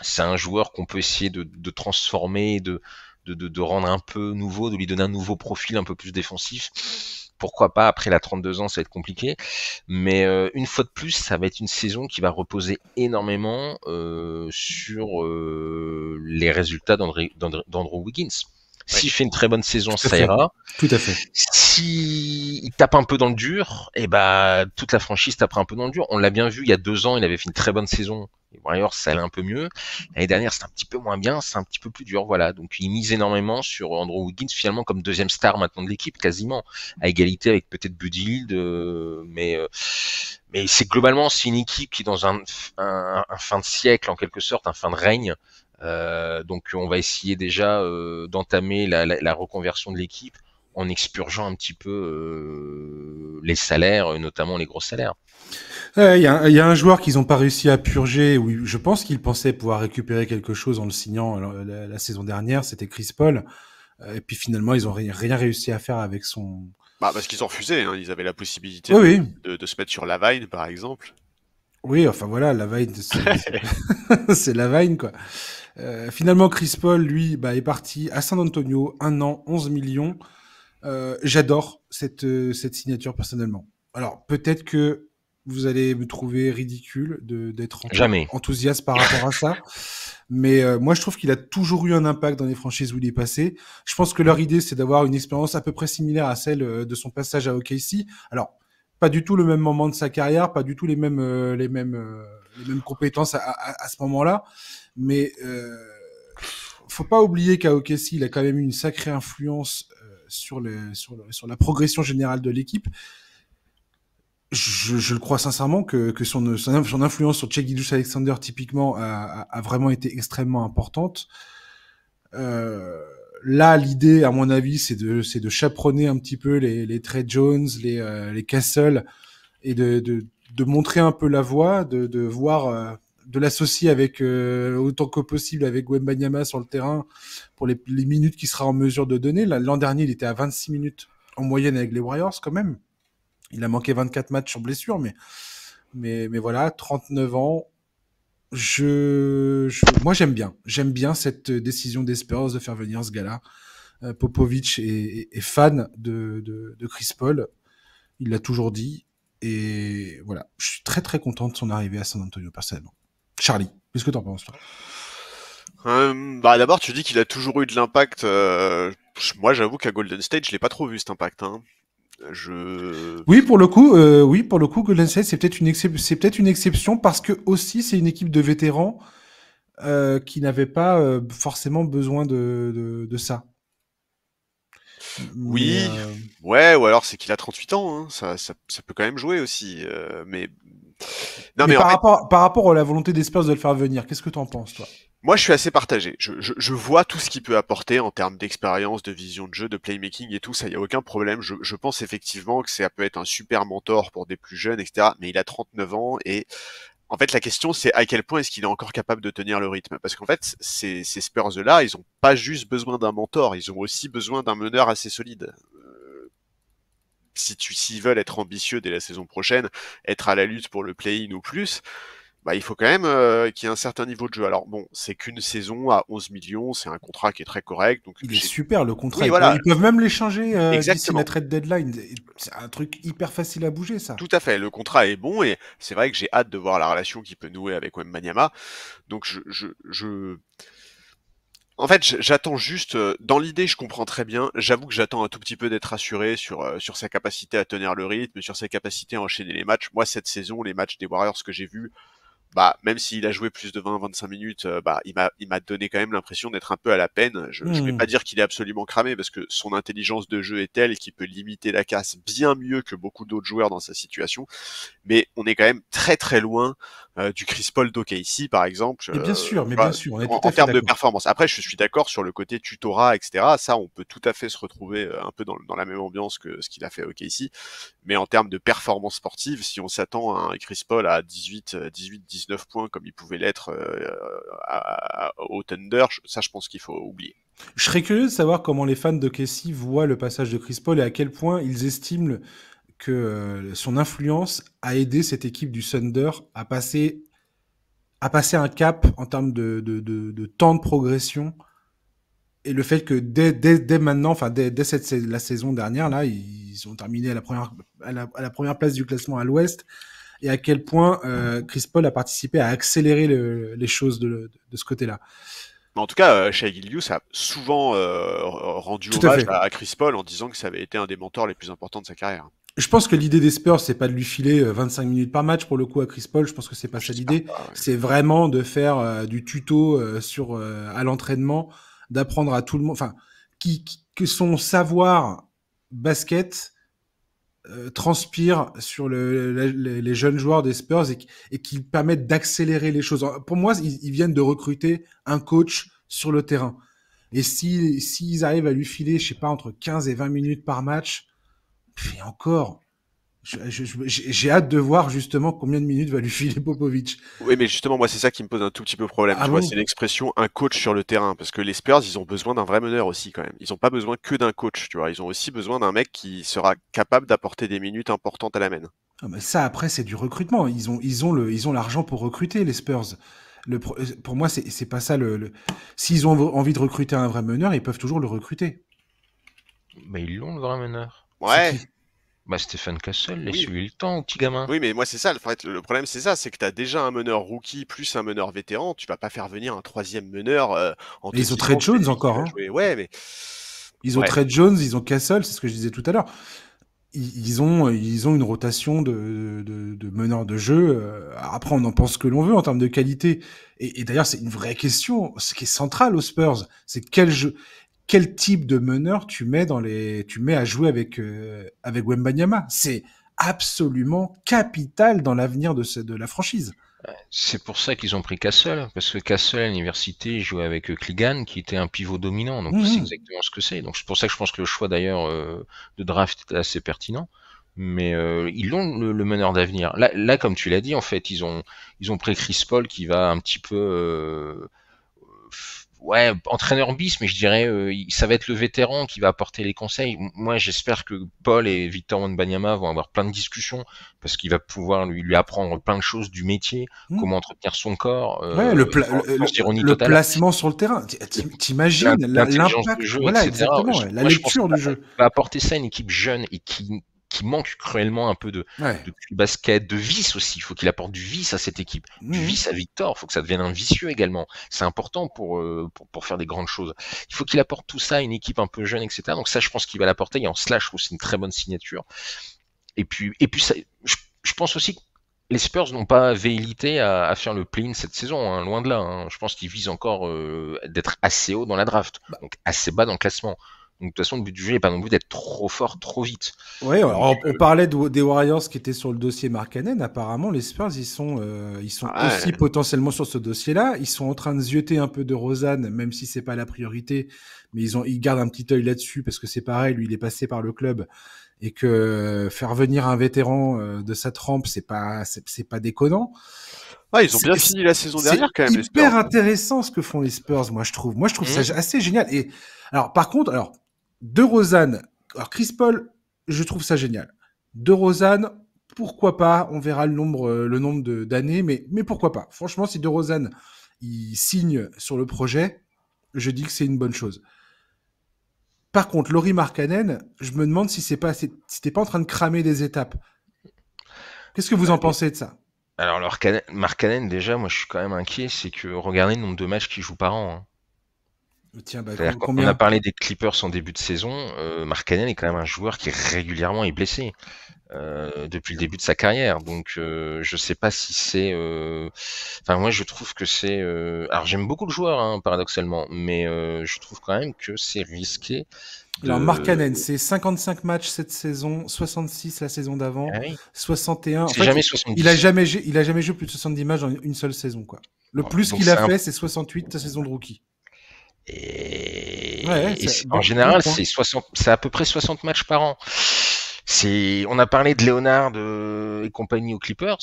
c'est un joueur qu'on peut essayer de transformer, de rendre un peu nouveau, de lui donner un nouveau profil un peu plus défensif. Pourquoi pas, après la 32 ans, ça va être compliqué. Mais une fois de plus, ça va être une saison qui va reposer énormément sur les résultats d'Andrew Wiggins. S'il fait une très bonne saison, ça ira. Tout à fait. S'il tape un peu dans le dur, et bah toute la franchise tapera un peu dans le dur. On l'a bien vu il y a 2 ans, il avait fait une très bonne saison. Les Warriors, ça allait un peu mieux. L'année dernière, c'était un petit peu moins bien, c'est un petit peu plus dur, voilà. Donc il mise énormément sur Andrew Wiggins, finalement comme deuxième star maintenant de l'équipe, quasiment à égalité avec peut-être Buddy Hield, mais c'est globalement c'est une équipe qui est dans un fin de siècle en quelque sorte, un fin de règne. Donc on va essayer déjà d'entamer la reconversion de l'équipe en expurgeant un petit peu les salaires, notamment les gros salaires. Il y a un joueur qu'ils n'ont pas réussi à purger, où je pense qu'ils pensaient pouvoir récupérer quelque chose en le signant la saison dernière, c'était Chris Paul. Et puis finalement, ils ont rien réussi à faire avec son... Bah, parce qu'ils ont refusé, hein. Ils avaient la possibilité Oui. de se mettre sur Lavine, par exemple. Oui, enfin voilà, Lavine, c'est Lavine, quoi. Finalement, Chris Paul, lui, est parti à San Antonio, 1 an, 11 millions. J'adore cette signature personnellement. Alors, peut-être que vous allez me trouver ridicule d'être enthousiaste par rapport à ça. Mais moi, je trouve qu'il a toujours eu un impact dans les franchises où il est passé. Je pense que leur idée, c'est d'avoir une expérience à peu près similaire à celle de son passage à OKC. Alors, pas du tout le même moment de sa carrière, pas du tout les mêmes compétences à ce moment-là. Mais faut pas oublier qu'à OKC, il a quand même eu une sacrée influence sur la progression générale de l'équipe. Je le crois sincèrement que son influence sur Shai Gilgeous-Alexander typiquement a vraiment été extrêmement importante. Là, l'idée, à mon avis, c'est de chaperonner un petit peu les Trey Jones, les Castle, et de montrer un peu la voie, de voir, de l'associer avec autant que possible avec Wembanyama sur le terrain pour les minutes qu'il sera en mesure de donner. L'an dernier, il était à 26 minutes en moyenne avec les Warriors quand même. Il a manqué 24 matchs sur blessure, mais voilà, 39 ans. Moi, j'aime bien. J'aime bien cette décision des Spurs de faire venir ce gars-là. Popovic est fan de Chris Paul. Il l'a toujours dit. Et voilà, je suis très très content de son arrivée à San Antonio, personnellement. Charlie, qu'est-ce que t'en penses, toi? D'abord, tu dis qu'il a toujours eu de l'impact. Moi, j'avoue qu'à Golden State, je l'ai pas trop vu cet impact. Hein. Oui, pour le coup, Golden State, c'est peut-être une exception parce que aussi c'est une équipe de vétérans qui n'avait pas forcément besoin de ça. Oui, ouais, ou alors c'est qu'il a 38 ans. Hein. Ça peut quand même jouer aussi. Non, mais en fait, par rapport à la volonté des Spurs de le faire venir, qu'est-ce que t'en penses, toi? moi, je suis assez partagé. Je vois tout ce qu'il peut apporter en termes d'expérience, de vision de jeu, de playmaking et tout. Ça, y a aucun problème. Je pense effectivement que ça peut être un super mentor pour des plus jeunes, etc. Mais il a 39 ans et en fait, la question, c'est à quel point est-ce qu'il est encore capable de tenir le rythme? Parce qu'en fait, ces Spurs-là, ils ont pas juste besoin d'un mentor, ils ont aussi besoin d'un meneur assez solide. S'ils veulent être ambitieux dès la saison prochaine, être à la lutte pour le play-in ou plus, il faut quand même qu'il y ait un certain niveau de jeu. Alors bon, c'est qu'une saison à 11 millions, c'est un contrat qui est très correct. Donc il est super, le contrat. Oui, voilà. Ils peuvent même l'échanger d'ici Exactement. la trade deadline. C'est un truc hyper facile à bouger, ça. Tout à fait, le contrat est bon et c'est vrai que j'ai hâte de voir la relation qu'il peut nouer avec Wembanyama. Donc en fait, j'attends juste. Dans l'idée, je comprends très bien. J'avoue que j'attends un tout petit peu d'être rassuré sur sa capacité à tenir le rythme, sur sa capacité à enchaîner les matchs. Moi, cette saison, les matchs des Warriors que j'ai vus, même s'il a joué plus de 20-25 minutes, il m'a donné quand même l'impression d'être un peu à la peine. Je vais pas dire qu'il est absolument cramé parce que son intelligence de jeu est telle qu'il peut limiter la casse bien mieux que beaucoup d'autres joueurs dans sa situation. Mais on est quand même très très loin du Chris Paul d'OKC par exemple. Mais bien sûr, on est tout à fait en termes de d'accord. performance. Après, je suis d'accord sur le côté tutorat, etc. Ça, on peut tout à fait se retrouver un peu dans la même ambiance que ce qu'il a fait à OKC. Mais en termes de performance sportive, si on s'attend à un Chris Paul à 19 points comme il pouvait l'être au Thunder, ça, je pense qu'il faut oublier. Je serais curieux de savoir comment les fans de Casey voient le passage de Chris Paul et à quel point ils estiment que son influence a aidé cette équipe du Thunder à passer un cap en termes de temps de progression. Et le fait que dès maintenant, enfin dès la saison dernière, là, ils ont terminé à la première place du classement à l'Ouest, et à quel point Chris Paul a participé à accélérer les choses de ce côté-là. En tout cas, Shai Gilgeous a souvent rendu hommage à Chris Paul en disant que ça avait été un des mentors les plus importants de sa carrière. Je pense que l'idée des Spurs, c'est pas de lui filer 25 minutes par match pour le coup à Chris Paul. Je pense que c'est pas ça l'idée. Ouais. C'est vraiment de faire du tuto à l'entraînement, d'apprendre à tout le monde, enfin, que son savoir basket transpire sur les jeunes joueurs des Spurs et qu'ils permettent d'accélérer les choses. Pour moi, ils viennent de recruter un coach sur le terrain. Et s'ils arrivent à lui filer, je sais pas, entre 15 et 20 minutes par match, et encore, j'ai hâte de voir justement combien de minutes va lui filer Popovic. Oui, mais justement, moi, c'est ça qui me pose un tout petit peu problème. Tu vois, c'est l'expression un coach sur le terrain. Parce que les Spurs, ils ont besoin d'un vrai meneur aussi, quand même. Ils ont pas besoin que d'un coach, tu vois. Ils ont aussi besoin d'un mec qui sera capable d'apporter des minutes importantes à la main. Ah, mais ça, après, c'est du recrutement. Ils ont l'argent pour recruter, les Spurs. Pour moi, c'est pas ça S'ils ont envie de recruter un vrai meneur, ils peuvent toujours le recruter. Mais ils l'ont, le vrai meneur. Ouais. Stéphane Cassel, laisse-lui le temps au petit gamin. Oui, mais moi, c'est ça. En fait, le problème, c'est ça. C'est que tu as déjà un meneur rookie plus un meneur vétéran. Tu vas pas faire venir un troisième meneur en ils ont Trey Jones encore. Hein. Ouais, mais... Ils ont Trey Jones, ils ont Cassel, c'est ce que je disais tout à l'heure. Ils ont une rotation de meneurs de jeu. Après, on en pense que l'on veut en termes de qualité. Et d'ailleurs, c'est une vraie question, ce qui est central aux Spurs. C'est quel type de meneur tu mets à jouer avec Wembanyama. C'est absolument capital dans l'avenir de la franchise. C'est pour ça qu'ils ont pris Cassel, parce que Cassel à l'université jouait avec Clegan, qui était un pivot dominant, donc c'est exactement ce que c'est. Donc c'est pour ça que je pense que le choix d'ailleurs de draft était assez pertinent. Mais ils ont le meneur d'avenir. Là, comme tu l'as dit, en fait, ils ont pris Chris Paul qui va un petit peu ouais, entraîneur bis, mais je dirais, ça va être le vétéran qui va apporter les conseils. Moi, j'espère que Paul et Victor Wembanyama vont avoir plein de discussions parce qu'il va pouvoir lui apprendre plein de choses du métier, comment entretenir son corps, Ouais, sans ironie le totale. placement sur le terrain. T'imagines L'intelligence l'impact, de jeu, voilà, etc. exactement, ouais, la Moi, je pense lecture qu'il du jeu. va apporter ça à une équipe jeune et qui manque cruellement un peu de Ouais. basket, de vice aussi. Il faut qu'il apporte du vice à cette équipe, du vice à Victor. Il faut que ça devienne un vicieux également. C'est important pour faire des grandes choses. Il faut qu'il apporte tout ça à une équipe un peu jeune, etc. Donc ça, je pense qu'il va l'apporter. Et en cela, je trouve que c'est une très bonne signature. Et puis ça, je pense aussi que les Spurs n'ont pas velléité à faire le play-in cette saison, hein, loin de là. Hein. Je pense qu'ils visent encore d'être assez haut dans la draft, donc assez bas dans le classement. Donc de toute façon, le but du jeu n'est pas non plus d'être trop fort, trop vite. Ouais, alors, on parlait des Warriors qui étaient sur le dossier Markkanen. Apparemment, les Spurs, ils sont aussi potentiellement sur ce dossier-là. Ils sont en train de zioter un peu de Rosanne, même si c'est pas la priorité, mais ils gardent un petit œil là-dessus parce que c'est pareil, lui, il est passé par le club et que faire venir un vétéran de sa trempe, c'est pas déconnant. Ah, ils ont bien fini la saison dernière quand même. C'est hyper intéressant ce que font les Spurs, moi je trouve ça assez génial. Et alors par contre, de Rosanne, alors Chris Paul, je trouve ça génial. De Rosanne, pourquoi pas, on verra le nombre d'années, mais pourquoi pas. Franchement, si De Rosanne il signe sur le projet, je dis que c'est une bonne chose. Par contre, Lauri Markkanen, je me demande si t'es pas en train de cramer des étapes. Qu'est-ce que vous en pensez de ça? Alors, Markkanen, déjà, moi je suis quand même inquiet, c'est que regardez le nombre de matchs qu'il joue par an. Hein. Tiens, on a parlé des Clippers en début de saison, Markkanen est quand même un joueur qui régulièrement est blessé depuis le début de sa carrière. Donc je sais pas si c'est... Enfin moi je trouve que c'est... Alors j'aime beaucoup le joueur, hein, paradoxalement, mais je trouve quand même que c'est risqué. Alors Markkanen, c'est 55 matchs cette saison, 66 la saison d'avant, 61. En fait, jamais 70. Il a jamais joué plus de 70 matchs dans une seule saison, quoi. Le plus qu'il a fait, c'est 68 sa saison de rookie. En général, c'est à peu près 60 matchs par an. On a parlé de Leonard et compagnie aux Clippers.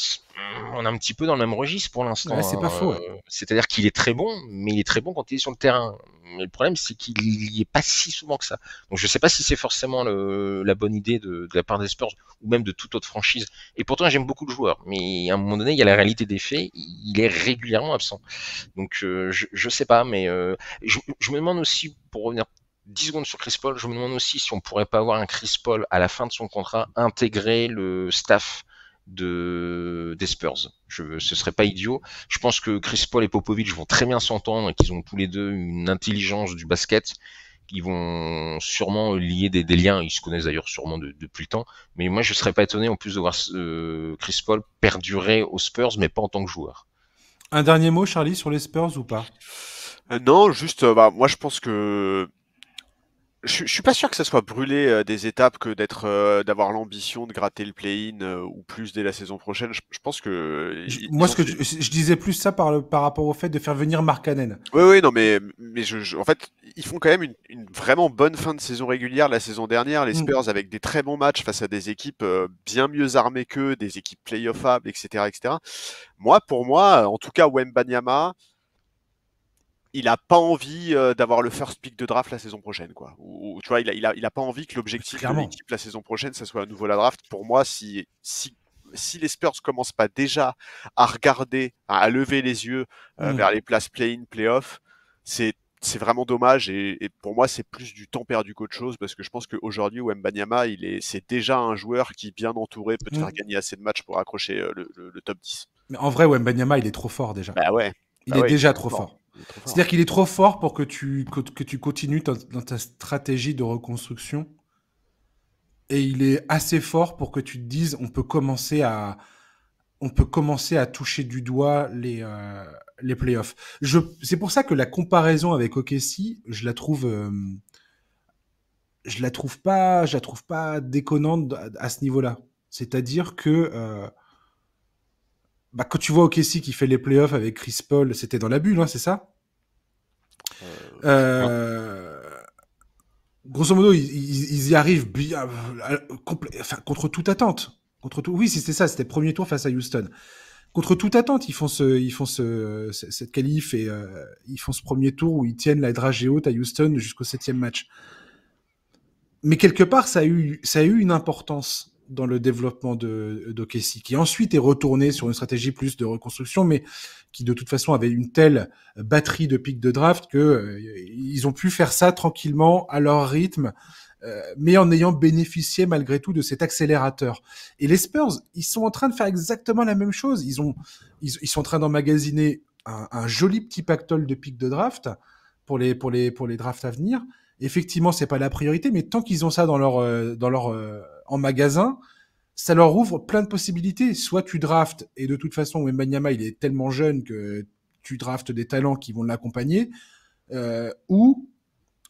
On est un petit peu dans le même registre pour l'instant. Ouais, c'est pas faux. C'est-à-dire qu'il est très bon, mais il est très bon quand il est sur le terrain. Mais le problème, c'est qu'il y est pas si souvent que ça. Donc je sais pas si c'est forcément la bonne idée de la part des Spurs ou même de toute autre franchise. Et pourtant, j'aime beaucoup le joueur. Mais à un moment donné, il y a la réalité des faits. Il est régulièrement absent. Donc je sais pas, mais je me demande aussi, pour revenir 10 secondes sur Chris Paul, je me demande aussi si on pourrait pas avoir un Chris Paul à la fin de son contrat intégrer le staff des Spurs. Ce serait pas idiot. Je pense que Chris Paul et Popovich vont très bien s'entendre et qu'ils ont tous les deux une intelligence du basket. Ils vont sûrement lier des liens. Ils se connaissent d'ailleurs sûrement depuis le temps. Mais moi, je serais pas étonné en plus de voir Chris Paul perdurer aux Spurs, mais pas en tant que joueur. Un dernier mot, Charlie, sur les Spurs ou pas? Non, juste, moi je pense que je suis pas sûr que ça soit brûler des étapes que d'avoir l'ambition de gratter le play-in ou plus dès la saison prochaine. Je pense que je disais plus ça par rapport au fait de faire venir Markkanen. Oui, non, mais en fait, ils font quand même une vraiment bonne fin de saison régulière la saison dernière, les Spurs, avec des très bons matchs face à des équipes bien mieux armées qu'eux, des équipes play-offables, etc., etc. Pour moi, en tout cas, Wembanyama, il a pas envie d'avoir le first pick de draft la saison prochaine, quoi. Ou tu vois, il a pas envie que l'objectif de l'équipe la saison prochaine, ça soit à nouveau la draft. Pour moi, si les Spurs commencent pas déjà à regarder, à lever les yeux vers les places play-in, play-off, c'est vraiment dommage. Et pour moi, c'est plus du temps perdu qu'autre chose, parce que je pense qu'aujourd'hui, Wembanyama, c'est déjà un joueur qui, bien entouré, peut te faire gagner assez de matchs pour accrocher le top 10. Mais en vrai, Wembanyama, il est trop fort déjà. Bah ouais. Il est déjà trop fort. C'est-à-dire qu'il est trop fort pour que tu continues dans ta stratégie de reconstruction. Et il est assez fort pour que tu te dises on peut commencer à toucher du doigt les playoffs. C'est pour ça que la comparaison avec OKC, je la trouve pas déconnante à ce niveau-là. C'est-à-dire que quand tu vois OKC qui fait les playoffs avec Chris Paul, c'était dans la bulle, hein, c'est ça? Grosso modo, ils y arrivent bien, contre toute attente. Oui, c'était ça, c'était premier tour face à Houston. contre toute attente, cette qualif et ils font ce premier tour où ils tiennent la dragée haute à Houston jusqu'au 7e match. Mais quelque part, ça a eu une importance dans le développement d'OKC, qui ensuite est retourné sur une stratégie plus de reconstruction, mais qui de toute façon avait une telle batterie de pics de draft que ils ont pu faire ça tranquillement à leur rythme, mais en ayant bénéficié malgré tout de cet accélérateur. Et les Spurs, ils sont en train de faire exactement la même chose. Ils sont en train d'emmagasiner un joli petit pactole de pics de draft pour les drafts à venir. Effectivement, c'est pas la priorité, mais tant qu'ils ont ça dans leur en magasin, ça leur ouvre plein de possibilités. Soit tu draftes, et de toute façon, Wembanyama, il est tellement jeune que tu draftes des talents qui vont l'accompagner, ou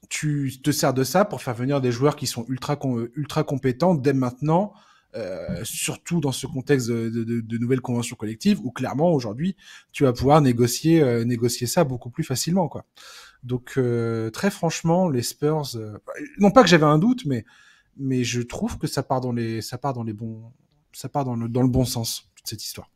tu te sers de ça pour faire venir des joueurs qui sont ultra compétents dès maintenant, surtout dans ce contexte de nouvelles conventions collectives, où clairement, aujourd'hui, tu vas pouvoir négocier ça beaucoup plus facilement, quoi. Donc très franchement, les Spurs, non pas que j'avais un doute, mais je trouve que ça part dans le bon sens, toute cette histoire.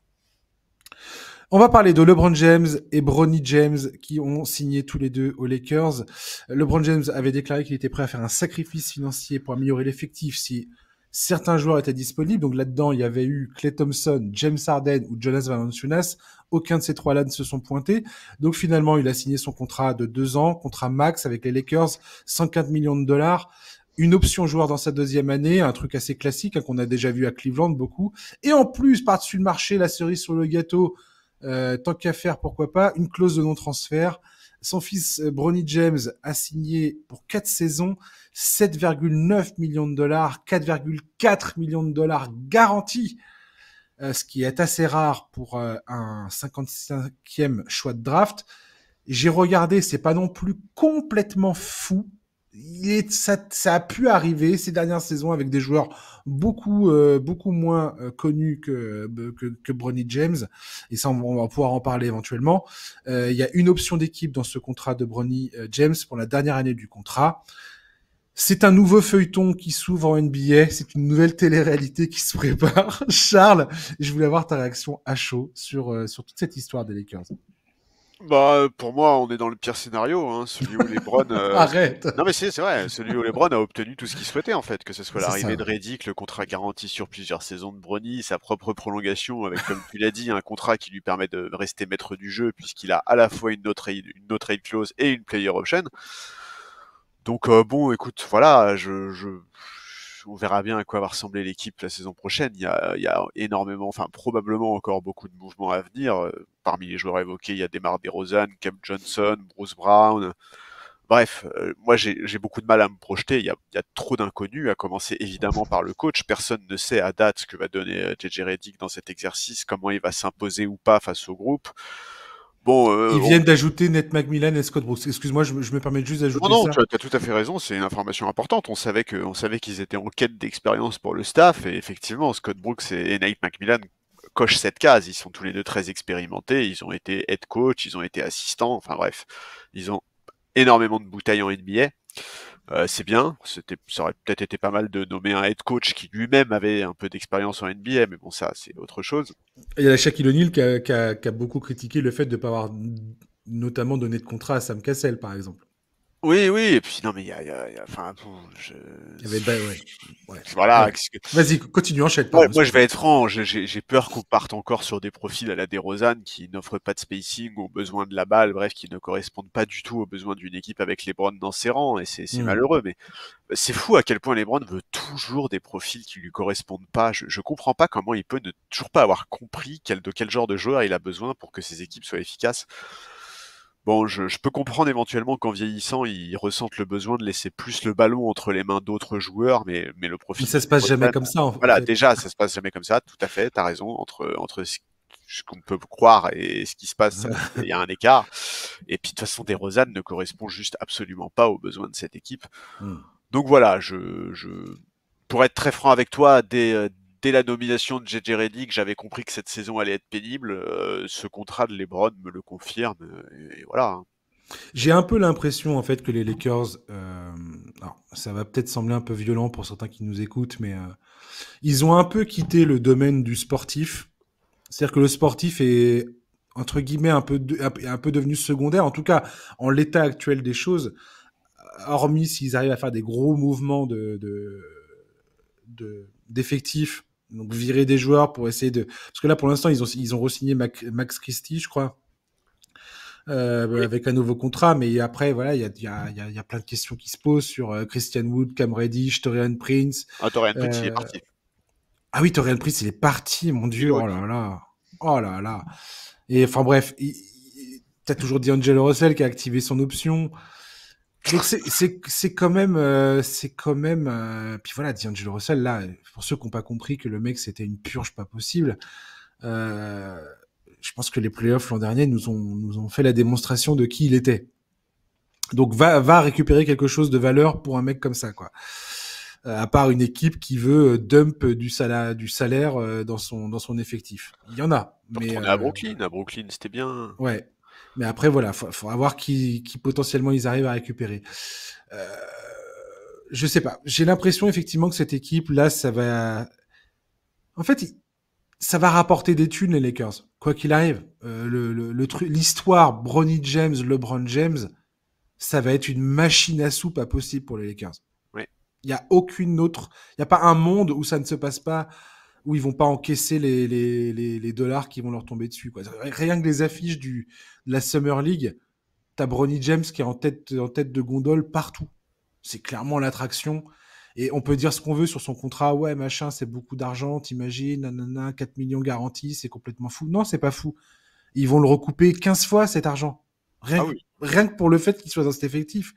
On va parler de LeBron James et Bronny James qui ont signé tous les deux aux Lakers. LeBron James avait déclaré qu'il était prêt à faire un sacrifice financier pour améliorer l'effectif si certains joueurs étaient disponibles. Donc là-dedans, il y avait eu Klay Thompson, James Harden ou Jonas Valanciunas. Aucun de ces trois-là ne se sont pointés. Donc finalement, il a signé son contrat de 2 ans, contrat max avec les Lakers, 104 millions de dollars. Une option joueur dans sa deuxième année, un truc assez classique qu'on a déjà vu à Cleveland beaucoup. Et en plus, par-dessus le marché, la cerise sur le gâteau, tant qu'à faire, pourquoi pas, une clause de non-transfert. Son fils Bronny James a signé pour 4 saisons 7,9 millions de dollars, 4,4 millions de dollars garantis, ce qui est assez rare pour un 55e choix de draft. J'ai regardé, c'est pas non plus complètement fou. Ça a pu arriver ces dernières saisons avec des joueurs beaucoup moins connus que Bronny James, et ça on va pouvoir en parler éventuellement. Il y a une option d'équipe dans ce contrat de Bronny James pour la dernière année du contrat. C'est un nouveau feuilleton qui s'ouvre en NBA, c'est une nouvelle télé-réalité qui se prépare. Charles, je voulais avoir ta réaction à chaud sur toute cette histoire des Lakers. Bah, pour moi, on est dans le pire scénario, hein, celui où LeBron. Arrête. Non mais c'est vrai, celui où LeBron a obtenu tout ce qu'il souhaitait en fait, que ce soit C'est l'arrivée ça. de Redick, le contrat garanti sur plusieurs saisons de Bronny, sa propre prolongation avec, comme tu l'as dit, un contrat qui lui permet de rester maître du jeu puisqu'il a à la fois une no trade clause et une player option. Donc bon, écoute, voilà, on verra bien à quoi va ressembler l'équipe la saison prochaine. Il y a énormément, enfin probablement encore beaucoup de mouvements à venir. Parmi les joueurs évoqués, il y a DeMar DeRozan, Cam Johnson, Bruce Brown. Bref, moi j'ai beaucoup de mal à me projeter. Il y a trop d'inconnus, à commencer évidemment par le coach. Personne ne sait à date ce que va donner JJ Redick dans cet exercice, comment il va s'imposer ou pas face au groupe. Bon, Ils viennent d'ajouter Nate McMillan et Scott Brooks. Excuse-moi, je me permets juste d'ajouter non, ça. tu as tout à fait raison, c'est une information importante. On savait qu'ils étaient en quête d'expérience pour le staff, et effectivement, Scott Brooks et Nate McMillan cochent cette case. Ils sont tous les deux très expérimentés, ils ont été head coach, ils ont été assistants, enfin bref, ils ont énormément de bouteilles en NBA. C'est bien, ça aurait peut-être été pas mal de nommer un head coach qui lui-même avait un peu d'expérience en NBA, mais bon, ça, c'est autre chose. Il y a Shaquille O'Neal qui a beaucoup critiqué le fait de ne pas avoir notamment donné de contrat à Sam Cassell, par exemple. Oui, et puis non, mais enfin, Il y avait, ouais. voilà. Ouais. Vas-y, continue, enchaîne. Ouais, moi, je vais être franc, j'ai peur qu'on parte encore sur des profils à la DeRozan qui n'offrent pas de spacing aux besoins de la balle, bref, qui ne correspondent pas du tout aux besoins d'une équipe avec LeBron dans ses rangs, et c'est malheureux, mais c'est fou à quel point LeBron veut toujours des profils qui lui correspondent pas. Je comprends pas comment il peut ne toujours pas avoir compris de quel genre de joueur il a besoin pour que ses équipes soient efficaces. Bon, je peux comprendre éventuellement qu'en vieillissant, il ressente le besoin de laisser plus le ballon entre les mains d'autres joueurs, mais le profil. Mais ça se passe jamais comme ça, en voilà, fait. déjà, ça se passe jamais comme ça, tout à fait, t'as raison, entre ce qu'on peut croire et ce qui se passe, il y a un écart. Et puis, de toute façon, DeRozan ne correspond juste absolument pas aux besoins de cette équipe. Donc voilà, pour être très franc avec toi, dès la nomination de JJ Redick, j'avais compris que cette saison allait être pénible. Ce contrat de LeBron me le confirme, et voilà. J'ai un peu l'impression en fait que les Lakers, alors ça va peut-être sembler un peu violent pour certains qui nous écoutent, mais ils ont un peu quitté le domaine du sportif C'est-à-dire que le sportif est entre guillemets un peu devenu secondaire, en tout cas en l'état actuel des choses, hormis s'ils arrivent à faire des gros mouvements d'effectifs, donc virer des joueurs pour essayer de... Parce que là, pour l'instant, ils ont re-signé Max Christie, je crois, Oui. avec un nouveau contrat, mais après, voilà, il y a plein de questions qui se posent sur Christian Wood, Cam Reddish, Taurean Prince. Ah, Torian Prince, il est parti. Ah oui, Taurean Prince, il est parti, mon Dieu, Milwaukee. oh là là. Oh là là. Et enfin bref, t'as toujours D'Angelo Russell qui a activé son option. Donc c'est quand même puis voilà, D'Angelo Russell là, pour ceux qui n'ont pas compris que le mec c'était une purge pas possible, je pense que les playoffs l'an dernier nous ont fait la démonstration de qui il était. Donc va récupérer quelque chose de valeur pour un mec comme ça, quoi. À part une équipe qui veut dump du salaire dans son effectif. Il y en a. Mais Retourner à Brooklyn. À Brooklyn, c'était bien. ouais. Mais après, voilà, faut voir qui potentiellement ils arrivent à récupérer. Je sais pas. J'ai l'impression effectivement que cette équipe là, ça va. En fait, ça va rapporter des thunes les Lakers, quoi qu'il arrive. L'histoire Bronny James, LeBron James, ça va être une machine à sous pas possible pour les Lakers. Ouais. Il y a aucune autre. Il y a pas un monde où ça ne se passe pas, où ils vont pas encaisser les dollars qui vont leur tomber dessus, quoi. Rien que les affiches de la Summer League, t'as Bronny James qui est en tête de gondole partout. C'est clairement l'attraction. Et on peut dire ce qu'on veut sur son contrat. Ouais, machin, c'est beaucoup d'argent, t'imagines, nanana, 4 millions garantis, c'est complètement fou. Non, c'est pas fou. Ils vont le recouper 15 fois, cet argent. Ah oui. Rien que pour le fait qu'il soit dans cet effectif.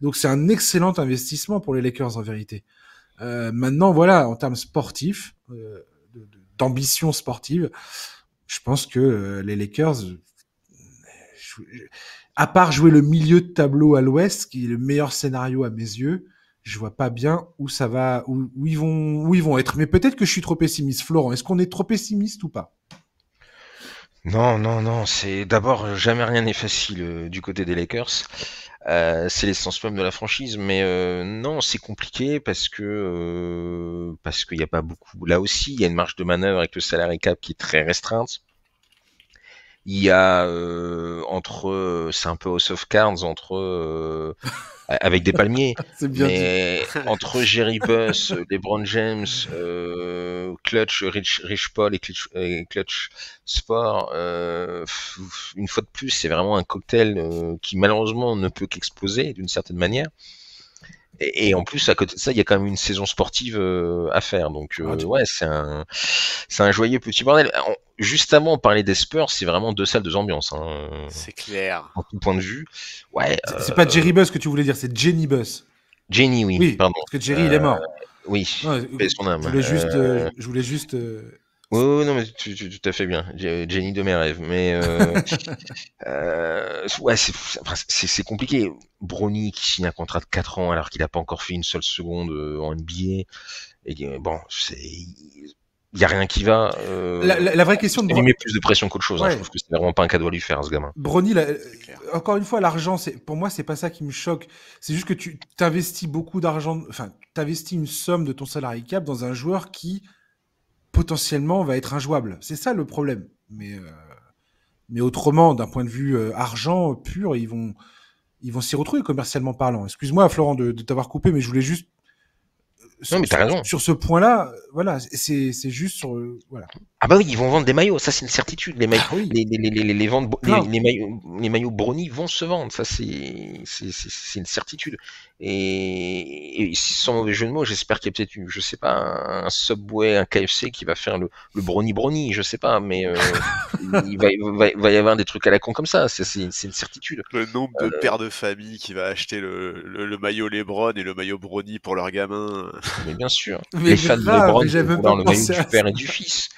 Donc c'est un excellent investissement pour les Lakers, en vérité. Maintenant, voilà, en termes sportifs, d'ambition sportive, je pense que les Lakers, à part jouer le milieu de tableau à l'ouest, qui est le meilleur scénario à mes yeux, je vois pas bien où ça va, où ils vont être. Mais peut-être que je suis trop pessimiste. Florent, est-ce qu'on est trop pessimiste ou pas? Non, c'est d'abord jamais rien n'est facile du côté des Lakers. C'est l'essence même de la franchise, mais non, c'est compliqué parce qu'il y a pas beaucoup. Là aussi, il y a une marge de manœuvre avec le salary cap qui est très restreinte. Il y a c'est un peu House of Cards avec des palmiers, C'est bien dit. mais entre Jerry Buss, LeBron James, Clutch, Rich Paul et Clutch Sport, une fois de plus, c'est vraiment un cocktail qui malheureusement ne peut qu'exploser d'une certaine manière. Et en plus, à côté de ça, il y a quand même une saison sportive à faire. Donc, ouais, c'est un joyeux petit bordel. Juste avant, on parlait des Spurs, c'est vraiment deux salles, deux ambiances. Hein, C'est clair. en tout point de vue. Ouais. C'est pas Jerry Buss que tu voulais dire, c'est Jenny Buss. Jenny, oui, Oui, pardon. parce que Jerry, il est mort. Oui, Non, paix son âme. je voulais juste. Oui, non, mais tu tout à fait bien. Jenny de mes rêves. Mais ouais, c'est compliqué. Bronny qui signe un contrat de 4 ans alors qu'il n'a pas encore fait une seule seconde en NBA. Et bon, il n'y a rien qui va. La vraie question de Il lui met plus de pression qu'autre chose. Ouais. Hein. Je trouve que c'est vraiment pas un cadeau à lui faire, ce gamin. Bronny, clair. encore une fois, l'argent, pour moi, c'est pas ça qui me choque. C'est juste que tu t'investis beaucoup d'argent, enfin, t'investis une somme de ton salary cap dans un joueur qui potentiellement va être injouable. C'est ça le problème. Mais autrement, d'un point de vue argent pur, ils vont s'y retrouver commercialement parlant. Excuse-moi, Florent, de t'avoir coupé, mais je voulais juste Non, mais t'as raison. sur ce point-là, voilà, c'est juste sur voilà. Ah bah oui, ils vont vendre des maillots, ça c'est une certitude. Les maillots, Ah oui. les ventes, Plein. les maillots Bronny vont se vendre, ça c'est une certitude. Et sans mauvais jeu de mots, j'espère qu'il y a peut-être je sais pas, un Subway, un KFC qui va faire le Bronny, je sais pas, mais il va y avoir des trucs à la con comme ça, c'est une certitude. Le nombre de pères de famille qui va acheter le maillot LeBron et le maillot Bronny pour leurs gamins. Mais bien sûr, Mais les fans de grave, LeBron mais j'avais vont pas vouloir le maillot pensé du à père ça. et du fils.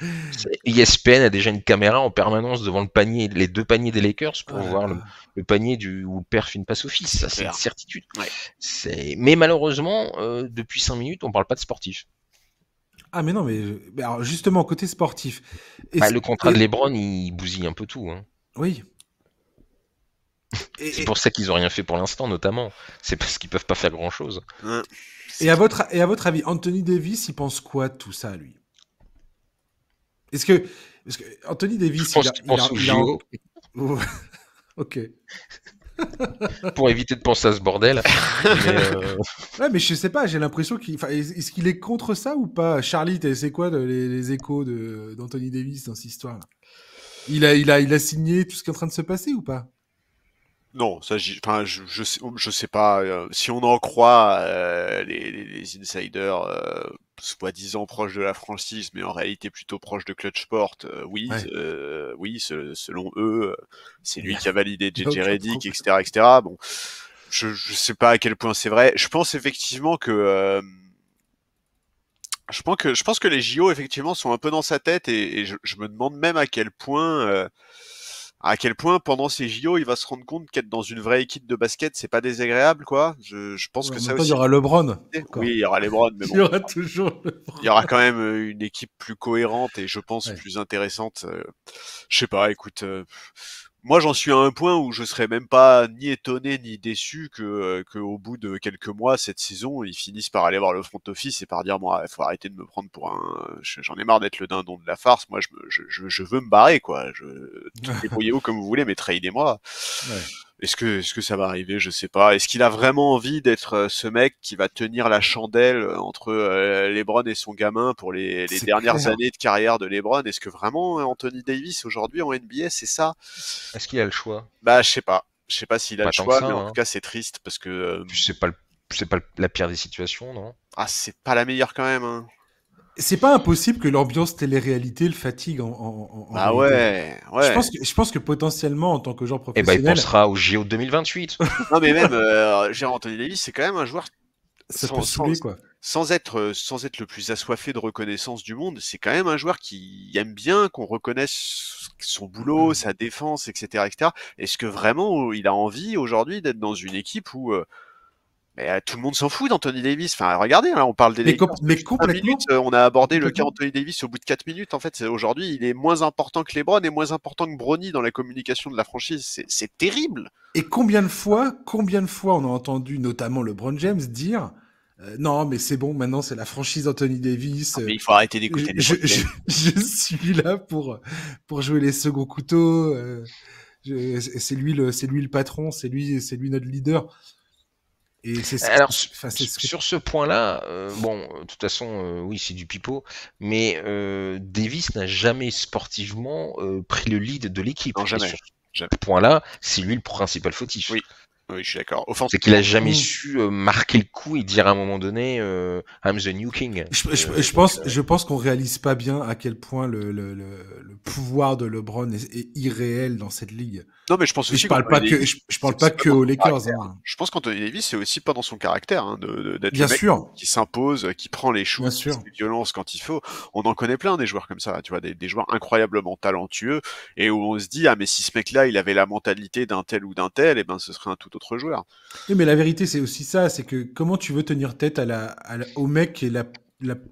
ESPN a déjà une caméra en permanence devant le panier, les deux paniers des Lakers pour voir le panier où le père fait une passe au fils. Ça, c'est une certitude. Ouais. Mais malheureusement, depuis 5 minutes, on parle pas de sportif. Ah mais non, mais alors justement côté sportif. Le contrat de LeBron, il bousille un peu tout. Hein. Oui. C'est pour ça qu'ils ont rien fait pour l'instant, notamment. C'est parce qu'ils peuvent pas faire grand chose. Et à votre avis, Anthony Davis, il pense quoi de tout ça, lui? Est-ce que Parce que Anthony Je Davis, pense qu'il pense aux JO Ok. pour éviter de penser à ce bordel. Mais, Ouais, mais je sais pas, j'ai l'impression est-ce qu'il est contre ça ou pas? Charlie, c'est quoi les échos d'Anthony Davis dans cette histoire-là? Il a signé tout ce qui est en train de se passer ou pas? Non, ça, enfin, je sais pas. Si on en croit les insiders soi-disant proches de la franchise, mais en réalité plutôt proches de Clutchport, oui, Ouais. oui, selon eux, c'est lui qui a validé Il y a JJ aucun Redick, problème. etc. Bon, je sais pas à quel point c'est vrai. Je pense effectivement que je pense que les JO effectivement sont un peu dans sa tête et je me demande même à quel point pendant ces JO il va se rendre compte qu'être dans une vraie équipe de basket c'est pas désagréable quoi. Je pense Ouais, que en ça même temps, il y aussi. aura LeBron Oui, encore. il y aura LeBron, mais Il bon, y aura toujours il LeBron. y aura quand même une équipe plus cohérente et je pense Ouais. plus intéressante. Je sais pas, écoute, moi j'en suis à un point où je serais même pas ni étonné ni déçu que au bout de quelques mois cette saison ils finissent par aller voir le front office et par dire bon, il faut arrêter de me prendre pour j'en ai marre d'être le dindon de la farce. Moi je veux me barrer quoi. Débrouillez-vous comme vous voulez, mais tradez-moi. Ouais. Est-ce que ça va arriver? Je sais pas. Est-ce qu'il a vraiment envie d'être ce mec qui va tenir la chandelle entre LeBron et son gamin pour les C'est dernières clair. années de carrière de LeBron? Est-ce que vraiment Anthony Davis aujourd'hui en NBA c'est ça? est-ce qu'il a le choix? Bah je sais pas. Je sais pas s'il a le Pas tant que choix, ça, mais en tout hein. cas c'est triste parce que Puis c'est pas la pire des situations, non? c'est pas la meilleure quand même. Hein. C'est pas impossible que l'ambiance télé-réalité le fatigue en Bah vérité. ouais, ouais. Je pense que potentiellement, en tant que joueur Eh ben, il professionnel, pensera au JO 2028. Non mais même Gérard Anthony Davis c'est quand même un joueur ça peut sans, sans, saouler, quoi. sans être le plus assoiffé de reconnaissance du monde, c'est quand même un joueur qui aime bien qu'on reconnaisse son boulot, sa défense, etc., etc. Est-ce que vraiment il a envie aujourd'hui d'être dans une équipe où tout le monde s'en fout d'Anthony Davis? Enfin, regardez, là, on parle des Lakers Mais depuis 5 minutes, complètement. on a abordé le cas Complètement. Anthony Davis au bout de 4 minutes. En fait, aujourd'hui, il est moins important que LeBron et moins important que Bronny dans la communication de la franchise. C'est terrible. Et combien de fois on a entendu notamment LeBron James dire non, mais c'est bon, maintenant c'est la franchise Anthony Davis. Mais il faut arrêter d'écouter LeBron James. Je suis là pour jouer les seconds couteaux. C'est lui le patron, c'est lui notre leader. Et Alors, enfin, c'est ce que. sur ce point-là, bon, de toute façon, oui, c'est du pipeau, mais Davis n'a jamais sportivement pris le lead de l'équipe. Non, Et jamais. sur Jamais. ce point-là, c'est lui le principal fautif. Oui. Oui, je suis d'accord. C'est qu'il a Offensivement, jamais su marquer le coup et dire à un moment donné I'm the new king. Je pense qu'on réalise pas bien à quel point le pouvoir de LeBron est irréel dans cette ligue. non, mais je pense Et aussi qu'Anthony Davis, je parle pas que aux Lakers. Hein. je pense qu'Anthony Davis, c'est aussi pas dans son caractère, hein, d'être Bien le mec sûr, qui s'impose, qui prend les bien shoots, qui sûr. se violence quand il faut. On en connaît plein des joueurs comme ça, tu vois, des joueurs incroyablement talentueux, et où on se dit, ah, mais si ce mec-là, il avait la mentalité d'un tel ou d'un tel, eh ben, ce serait un tout autre joueur. Oui, mais la vérité, c'est aussi ça, c'est que comment tu veux tenir tête au mec qui est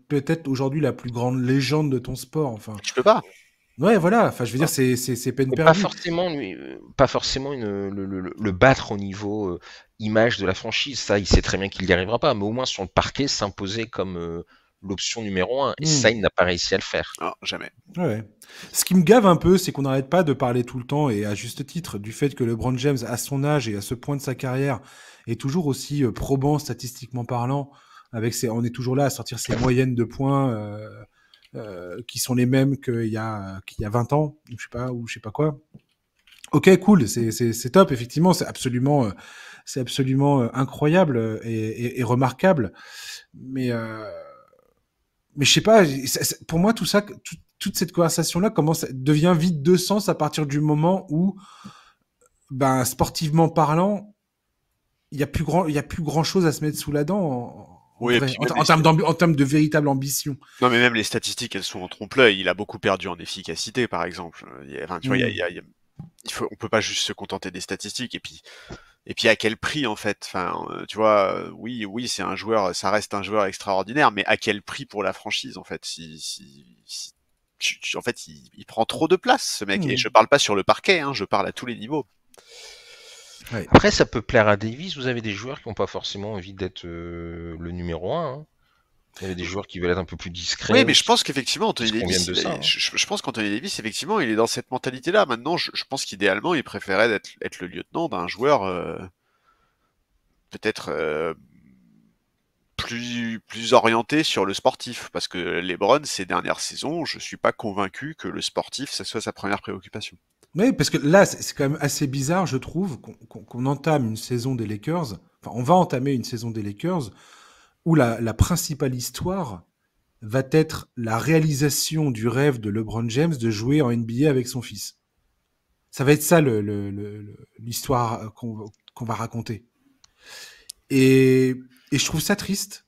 peut-être aujourd'hui la plus grande légende de ton sport, enfin. Tu peux pas. Ouais, voilà, enfin, je veux dire, Ah. c'est peine Mais perdue. pas forcément le battre au niveau image de la franchise. Ça, il sait très bien qu'il n'y arrivera pas. Mais au moins sur le parquet, s'imposer comme l'option numéro 1. Et ça, il n'a pas réussi à le faire. Non, jamais. Ouais. Ce qui me gave un peu, c'est qu'on n'arrête pas de parler tout le temps, et à juste titre, du fait que LeBron James, à son âge et à ce point de sa carrière, est toujours aussi probant statistiquement parlant. On est toujours là à sortir ses moyennes de points qui sont les mêmes qu'il y a 20 ans, ou je sais pas quoi. Ok, cool, c'est top, effectivement, c'est absolument incroyable et remarquable. Mais je sais pas, pour moi, tout ça, toute cette conversation-là devient vide de sens à partir du moment où, ben, sportivement parlant, il y a plus grand chose à se mettre sous la dent en Oui, et vrai, puis même en termes de véritable ambition. non, mais même les statistiques, elles sont en trompe-l'œil. Il a beaucoup perdu en efficacité, par exemple. Enfin, tu vois, on peut pas juste se contenter des statistiques. Et puis à quel prix en fait? Enfin, tu vois, oui, c'est un joueur, ça reste un joueur extraordinaire, mais à quel prix pour la franchise en fait? En fait, il prend trop de place ce mec. Et je parle pas sur le parquet, hein, je parle à tous les niveaux. Ouais. Après, ça peut plaire à Davis. Vous avez des joueurs qui n'ont pas forcément envie d'être le numéro 1. Hein. Il y avait des joueurs qui veulent être un peu plus Oui, discrets. mais je pense qu'effectivement, Anthony Parce qu'on vient Davis, de ça, hein. je pense qu'Anthony Davis, effectivement, il est dans cette mentalité-là. Maintenant, je pense qu'idéalement, il préférait être le lieutenant d'un joueur peut-être plus orienté sur le sportif. Parce que LeBron, ces dernières saisons, je suis pas convaincu que le sportif, ça soit sa première préoccupation. Oui, parce que là, c'est quand même assez bizarre, je trouve, qu'on entame une saison des Lakers. Enfin, on va entamer une saison des Lakers où la principale histoire va être la réalisation du rêve de LeBron James de jouer en NBA avec son fils. Ça va être ça l'histoire qu'on va raconter. Et je trouve ça triste.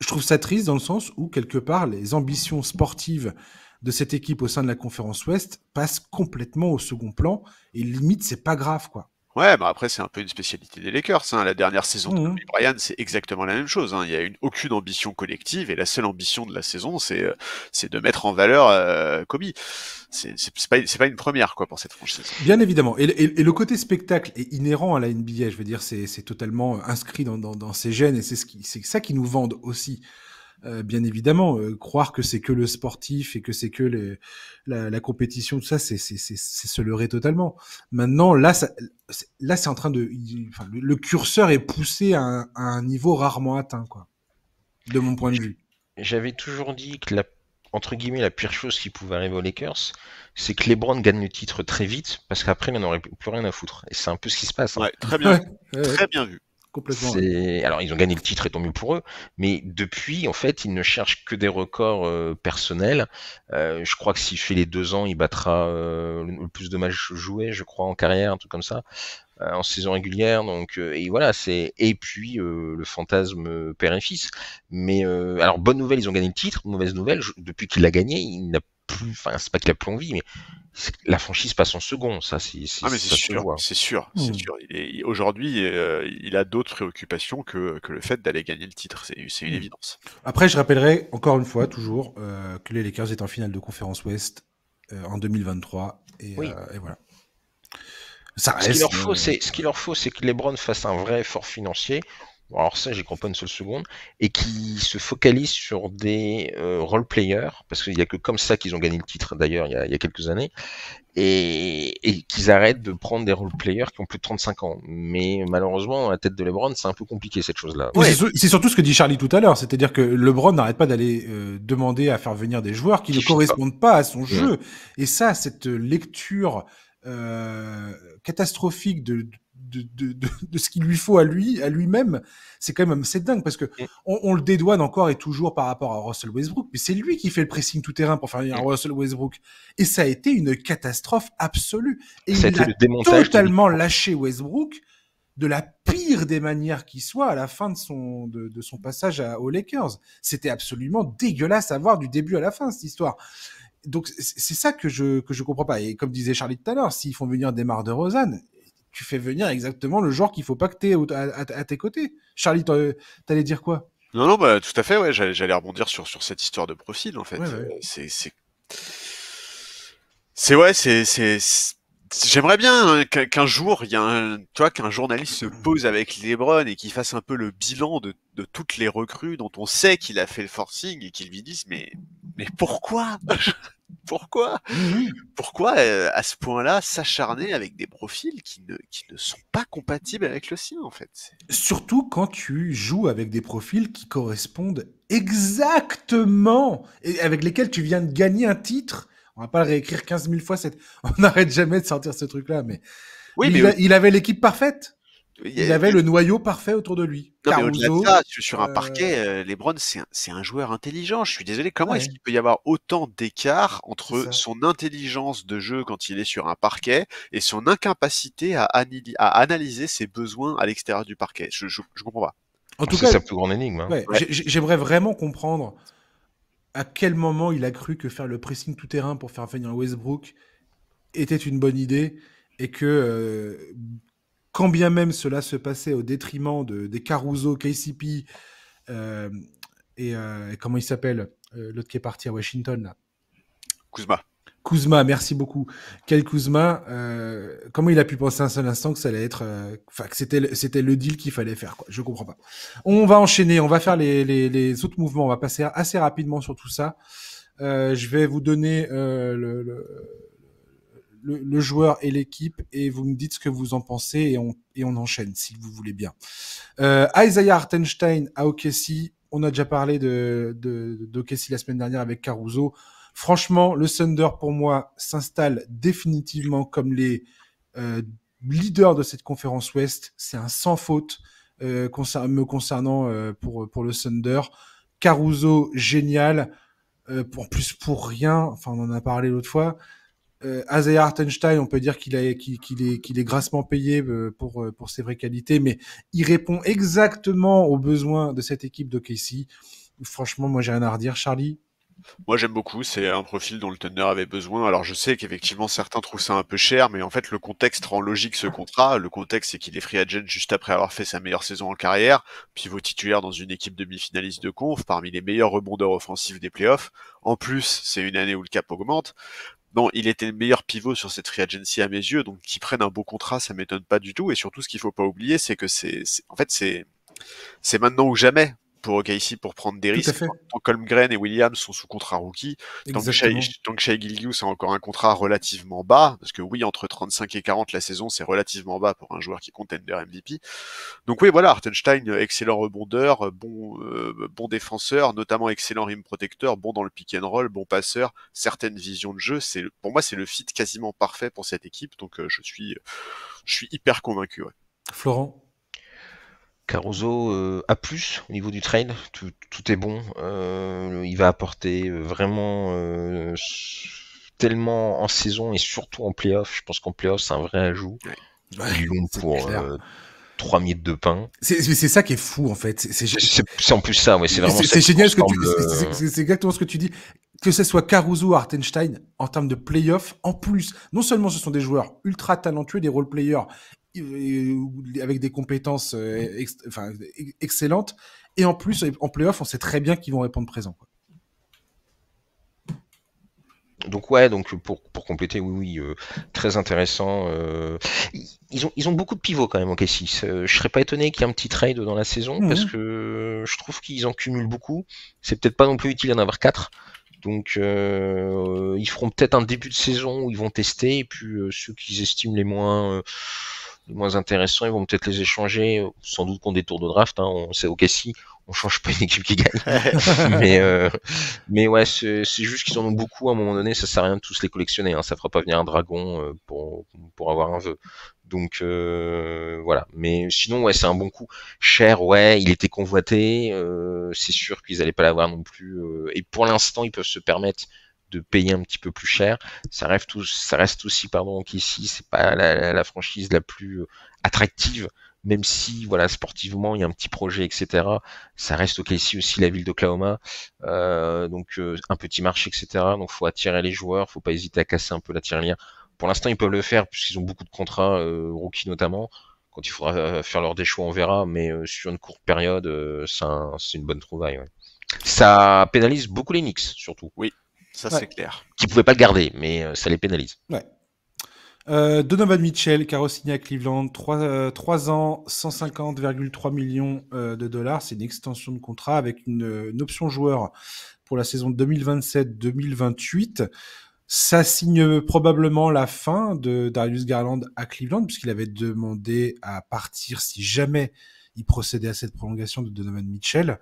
Je trouve ça triste dans le sens où, quelque part, les ambitions sportives de cette équipe au sein de la conférence Ouest passent complètement au second plan. Et limite, c'est pas grave, quoi. Ouais, bah après, c'est un peu une spécialité des Lakers, hein. La dernière saison de Kobe Mmh. Bryant, c'est exactement la même chose, hein. Il y a aucune ambition collective et la seule ambition de la saison, c'est de mettre en valeur Kobe. C'est pas une première, quoi, pour cette franchise. Bien évidemment. Et le côté spectacle est inhérent à la NBA. Je veux dire, c'est totalement inscrit dans ses gènes et c'est ça qui nous vendent aussi. Bien évidemment, croire que c'est que le sportif et que c'est que la compétition, tout ça, c'est se leurrer totalement. Maintenant, là, c'est en train enfin, le curseur est poussé à un niveau rarement atteint, quoi, de mon point de vue. J'avais toujours dit que entre guillemets, la pire chose qui pouvait arriver aux Lakers, c'est que LeBron gagne le titre très vite, parce qu'après, il n'en aurait plus rien à foutre. Et c'est un peu ce qui se passe, hein. Ouais, très bien, Ouais, très bien vu. complètement. Ouais. Alors, ils ont gagné le titre et tant mieux pour eux, mais depuis, en fait, ils ne cherchent que des records personnels. Je crois que s'il fait les 2 ans, il battra le plus de matchs joués, je crois, en carrière, un truc comme ça, en saison régulière. Donc, et voilà, et puis le fantasme père et fils. Mais alors, bonne nouvelle, ils ont gagné le titre. Mauvaise nouvelle, depuis qu'il l'a gagné, il n'a plus, enfin, c'est pas qu'il a plus envie, mais la franchise passe en second. Ça, Ah mais ça se voit. c'est sûr, Hmm. c'est sûr. Aujourd'hui, il a d'autres préoccupations que le fait d'aller gagner le titre. C'est une évidence. Après, je rappellerai encore une fois, toujours, que les Lakers étaient en finale de conférence Ouest en 2023. Oui. Et voilà. Ça Ce qu'il reste. leur faut, c'est que LeBron fasse un vrai effort financier. Bon, alors ça, j'y crois pas une seule seconde, et qui se focalise sur des role players, parce qu'il y a que comme ça qu'ils ont gagné le titre d'ailleurs il y a quelques années, et qu'ils arrêtent de prendre des role players qui ont plus de 35 ans. Mais malheureusement, dans la tête de LeBron, c'est un peu compliqué cette chose-là. Ouais. C'est surtout ce que dit Charlie tout à l'heure, c'est-à-dire que LeBron n'arrête pas d'aller demander à faire venir des joueurs qui ne correspondent pas à son jeu. Et ça, cette lecture catastrophique de ce qu'il lui faut à lui-même, c'est quand même c'est dingue parce que on le dédouane encore et toujours par rapport à Russell Westbrook, mais c'est lui qui fait le pressing tout terrain pour faire venir Russell Westbrook, et ça a été une catastrophe absolue. Et ça il a le démontage totalement lâché Westbrook de la pire des manières qui soit à la fin de son passage aux Lakers. C'était absolument dégueulasse à voir du début à la fin, cette histoire. Donc c'est ça que je comprends pas. Et comme disait Charlie tout à l'heure, s'ils font venir DeMar DeRozan, tu fais venir exactement le genre qu'il faut pas que t'aies à tes côtés. Charlie, t'allais dire quoi? Non, bah tout à fait, ouais. J'allais rebondir sur cette histoire de profil, en fait. Ouais. J'aimerais bien hein, qu'un jour, il y a qu'un journaliste se pose avec LeBron et qu'il fasse un peu le bilan de toutes les recrues dont on sait qu'il a fait le forcing et qu'il lui dise mais pourquoi pourquoi pourquoi à ce point-là s'acharner avec des profils qui ne sont pas compatibles avec le sien en fait. Surtout quand tu joues avec des profils qui correspondent exactement et avec lesquels tu viens de gagner un titre. On va pas le réécrire 15 000 fois. On n'arrête jamais de sortir ce truc-là, mais oui, il avait l'équipe parfaite. Il avait le noyau parfait autour de lui. Non, mais au-delà de ça, Caruso, sur un parquet, LeBron, c'est un joueur intelligent. Je suis désolé, comment est-ce ouais, qu'il peut y avoir autant d'écart c'est entre ça. son intelligence de jeu quand il est sur un parquet et son incapacité à analyser ses besoins à l'extérieur du parquet? Je comprends pas. En tout C'est cas, sa plus grande énigme, hein. ouais, Ouais. j'aimerais vraiment comprendre à quel moment il a cru que faire le pressing tout terrain pour faire venir Westbrook était une bonne idée et que quand bien même cela se passait au détriment des Caruso, KCP et comment il s'appelle l'autre qui est parti à Washington là. Kuzma. Kuzma, merci beaucoup. Kyle Kuzma, comment il a pu penser un seul instant que ça allait être, que c'était le deal qu'il fallait faire, quoi. Je comprends pas. On va enchaîner, on va faire les autres mouvements, on va passer assez rapidement sur tout ça. Je vais vous donner le joueur et l'équipe et vous me dites ce que vous en pensez et on enchaîne si vous voulez bien. Isaiah Hartenstein à OKC, on a déjà parlé d'OKC la semaine dernière avec Caruso. Franchement, le Thunder pour moi s'installe définitivement comme les leaders de cette conférence Ouest. C'est un sans faute me concernant pour le Thunder. Caruso, génial. En plus pour rien, enfin on en a parlé l'autre fois. Isaiah Hartenstein, on peut dire qu'il est grassement payé pour ses vraies qualités, mais il répond exactement aux besoins de cette équipe de KC. Franchement, moi j'ai rien à redire. Charlie? Moi j'aime beaucoup, c'est un profil dont le Thunder avait besoin. Alors je sais qu'effectivement certains trouvent ça un peu cher, mais en fait le contexte rend logique ce contrat. Le contexte c'est qu'il est free agent juste après avoir fait sa meilleure saison en carrière, pivot titulaire dans une équipe demi-finaliste de conf, parmi les meilleurs rebondeurs offensifs des playoffs. En plus, c'est une année où le cap augmente. Non, il était le meilleur pivot sur cette free agency à mes yeux, donc qu'il prenne un beau contrat, ça m'étonne pas du tout. Et surtout, ce qu'il faut pas oublier, c'est que c'est maintenant ou jamais pour OKC pour prendre des Tout à risques. fait. Tant que Holmgren et Williams sont sous contrat rookie, Exactement. tant que Shai Gilgeous a encore un contrat relativement bas, parce que oui, entre 35 et 40 la saison, c'est relativement bas pour un joueur qui est contender MVP. Donc oui, voilà, Hartenstein, excellent rebondeur, bon défenseur, notamment excellent rim protecteur, bon dans le pick and roll, bon passeur, certaines visions de jeu. Pour moi, c'est le fit quasiment parfait pour cette équipe, donc je suis hyper convaincu. Ouais. Florent? Caruso A+, au niveau du trade, tout est bon. Il va apporter vraiment tellement en saison et surtout en playoff. Je pense qu'en playoff, c'est un vrai ajout. Ouais, Ils l'ont pour 3 miettes de pain. C'est ça qui est fou en fait. C'est en plus ça, ouais. C'est vraiment. C'est génial ce que c'est exactement ce que tu dis. Que ce soit Caruso ou Hartenstein, en termes de playoff, en plus, non seulement ce sont des joueurs ultra talentueux, des role players avec des compétences excellentes, et en plus, en playoff, on sait très bien qu'ils vont répondre présent. Quoi. Donc ouais, donc pour compléter, oui, très intéressant. Ils ont beaucoup de pivots quand même en K6. Je serais pas étonné qu'il y ait un petit trade dans la saison parce que je trouve qu'ils en cumulent beaucoup. C'est peut-être pas non plus utile d'en avoir 4. Donc ils feront peut-être un début de saison où ils vont tester et puis ceux qu'ils estiment les moins intéressants, ils vont peut-être les échanger, sans doute contre des tours de draft. On sait au Cassis, on change pas une équipe qui gagne. mais ouais, c'est juste qu'ils en ont beaucoup. À un moment donné, ça sert à rien de tous les collectionner. Ça fera pas venir un dragon pour avoir un vœu. Donc voilà. Mais sinon, ouais, c'est un bon coup. Cher, ouais, il était convoité. C'est sûr qu'ils allaient pas l'avoir non plus. Et pour l'instant, ils peuvent se permettre de payer un petit peu plus cher. Ça reste aussi, qu'ici, c'est pas la franchise la plus attractive, même si, voilà, sportivement, il y a un petit projet, etc. Ça reste ici aussi la ville d'Oklahoma, donc un petit marché, etc. Donc, faut attirer les joueurs, faut pas hésiter à casser un peu la tirelire. Pour l'instant, ils peuvent le faire puisqu'ils ont beaucoup de contrats, rookies notamment. Quand il faudra faire leur déchoix, on verra, mais sur une courte période, c'est une bonne trouvaille. Ouais. Ça pénalise beaucoup les Knicks, surtout. Oui. Ça, c'est clair. Qui pouvaient pas le garder, mais ça les pénalise. Ouais. Donovan Mitchell, qui a re-signé à Cleveland, 3 ans, 150,3 millions de dollars. C'est une extension de contrat avec une option joueur pour la saison 2027-2028. Ça signe probablement la fin de Darius Garland à Cleveland, puisqu'il avait demandé à partir si jamais il procédait à cette prolongation de Donovan Mitchell.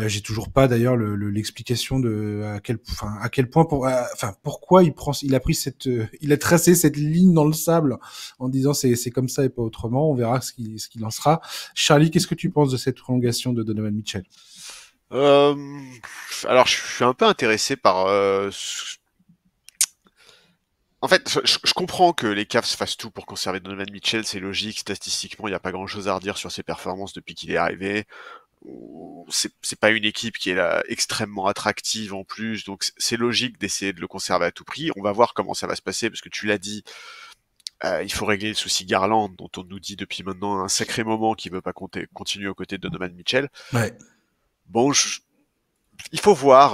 J'ai toujours pas d'ailleurs l'explication de à quel point pourquoi il a pris il a tracé cette ligne dans le sable en disant c'est comme ça et pas autrement. On verra ce qu'il en sera. Charlie, qu'est-ce que tu penses de cette prolongation de Donovan Mitchell? Alors je suis un peu intéressé par en fait, je comprends que les Cavs fassent tout pour conserver Donovan Mitchell, c'est logique, statistiquement, il n'y a pas grand-chose à redire sur ses performances depuis qu'il est arrivé. C'est pas une équipe qui est là extrêmement attractive en plus, donc c'est logique d'essayer de le conserver à tout prix. On va voir comment ça va se passer, parce que tu l'as dit, il faut régler le souci Garland, dont on nous dit depuis maintenant un sacré moment qu'il veut pas continuer aux côtés de Donovan Mitchell. Ouais. Bon, Il faut voir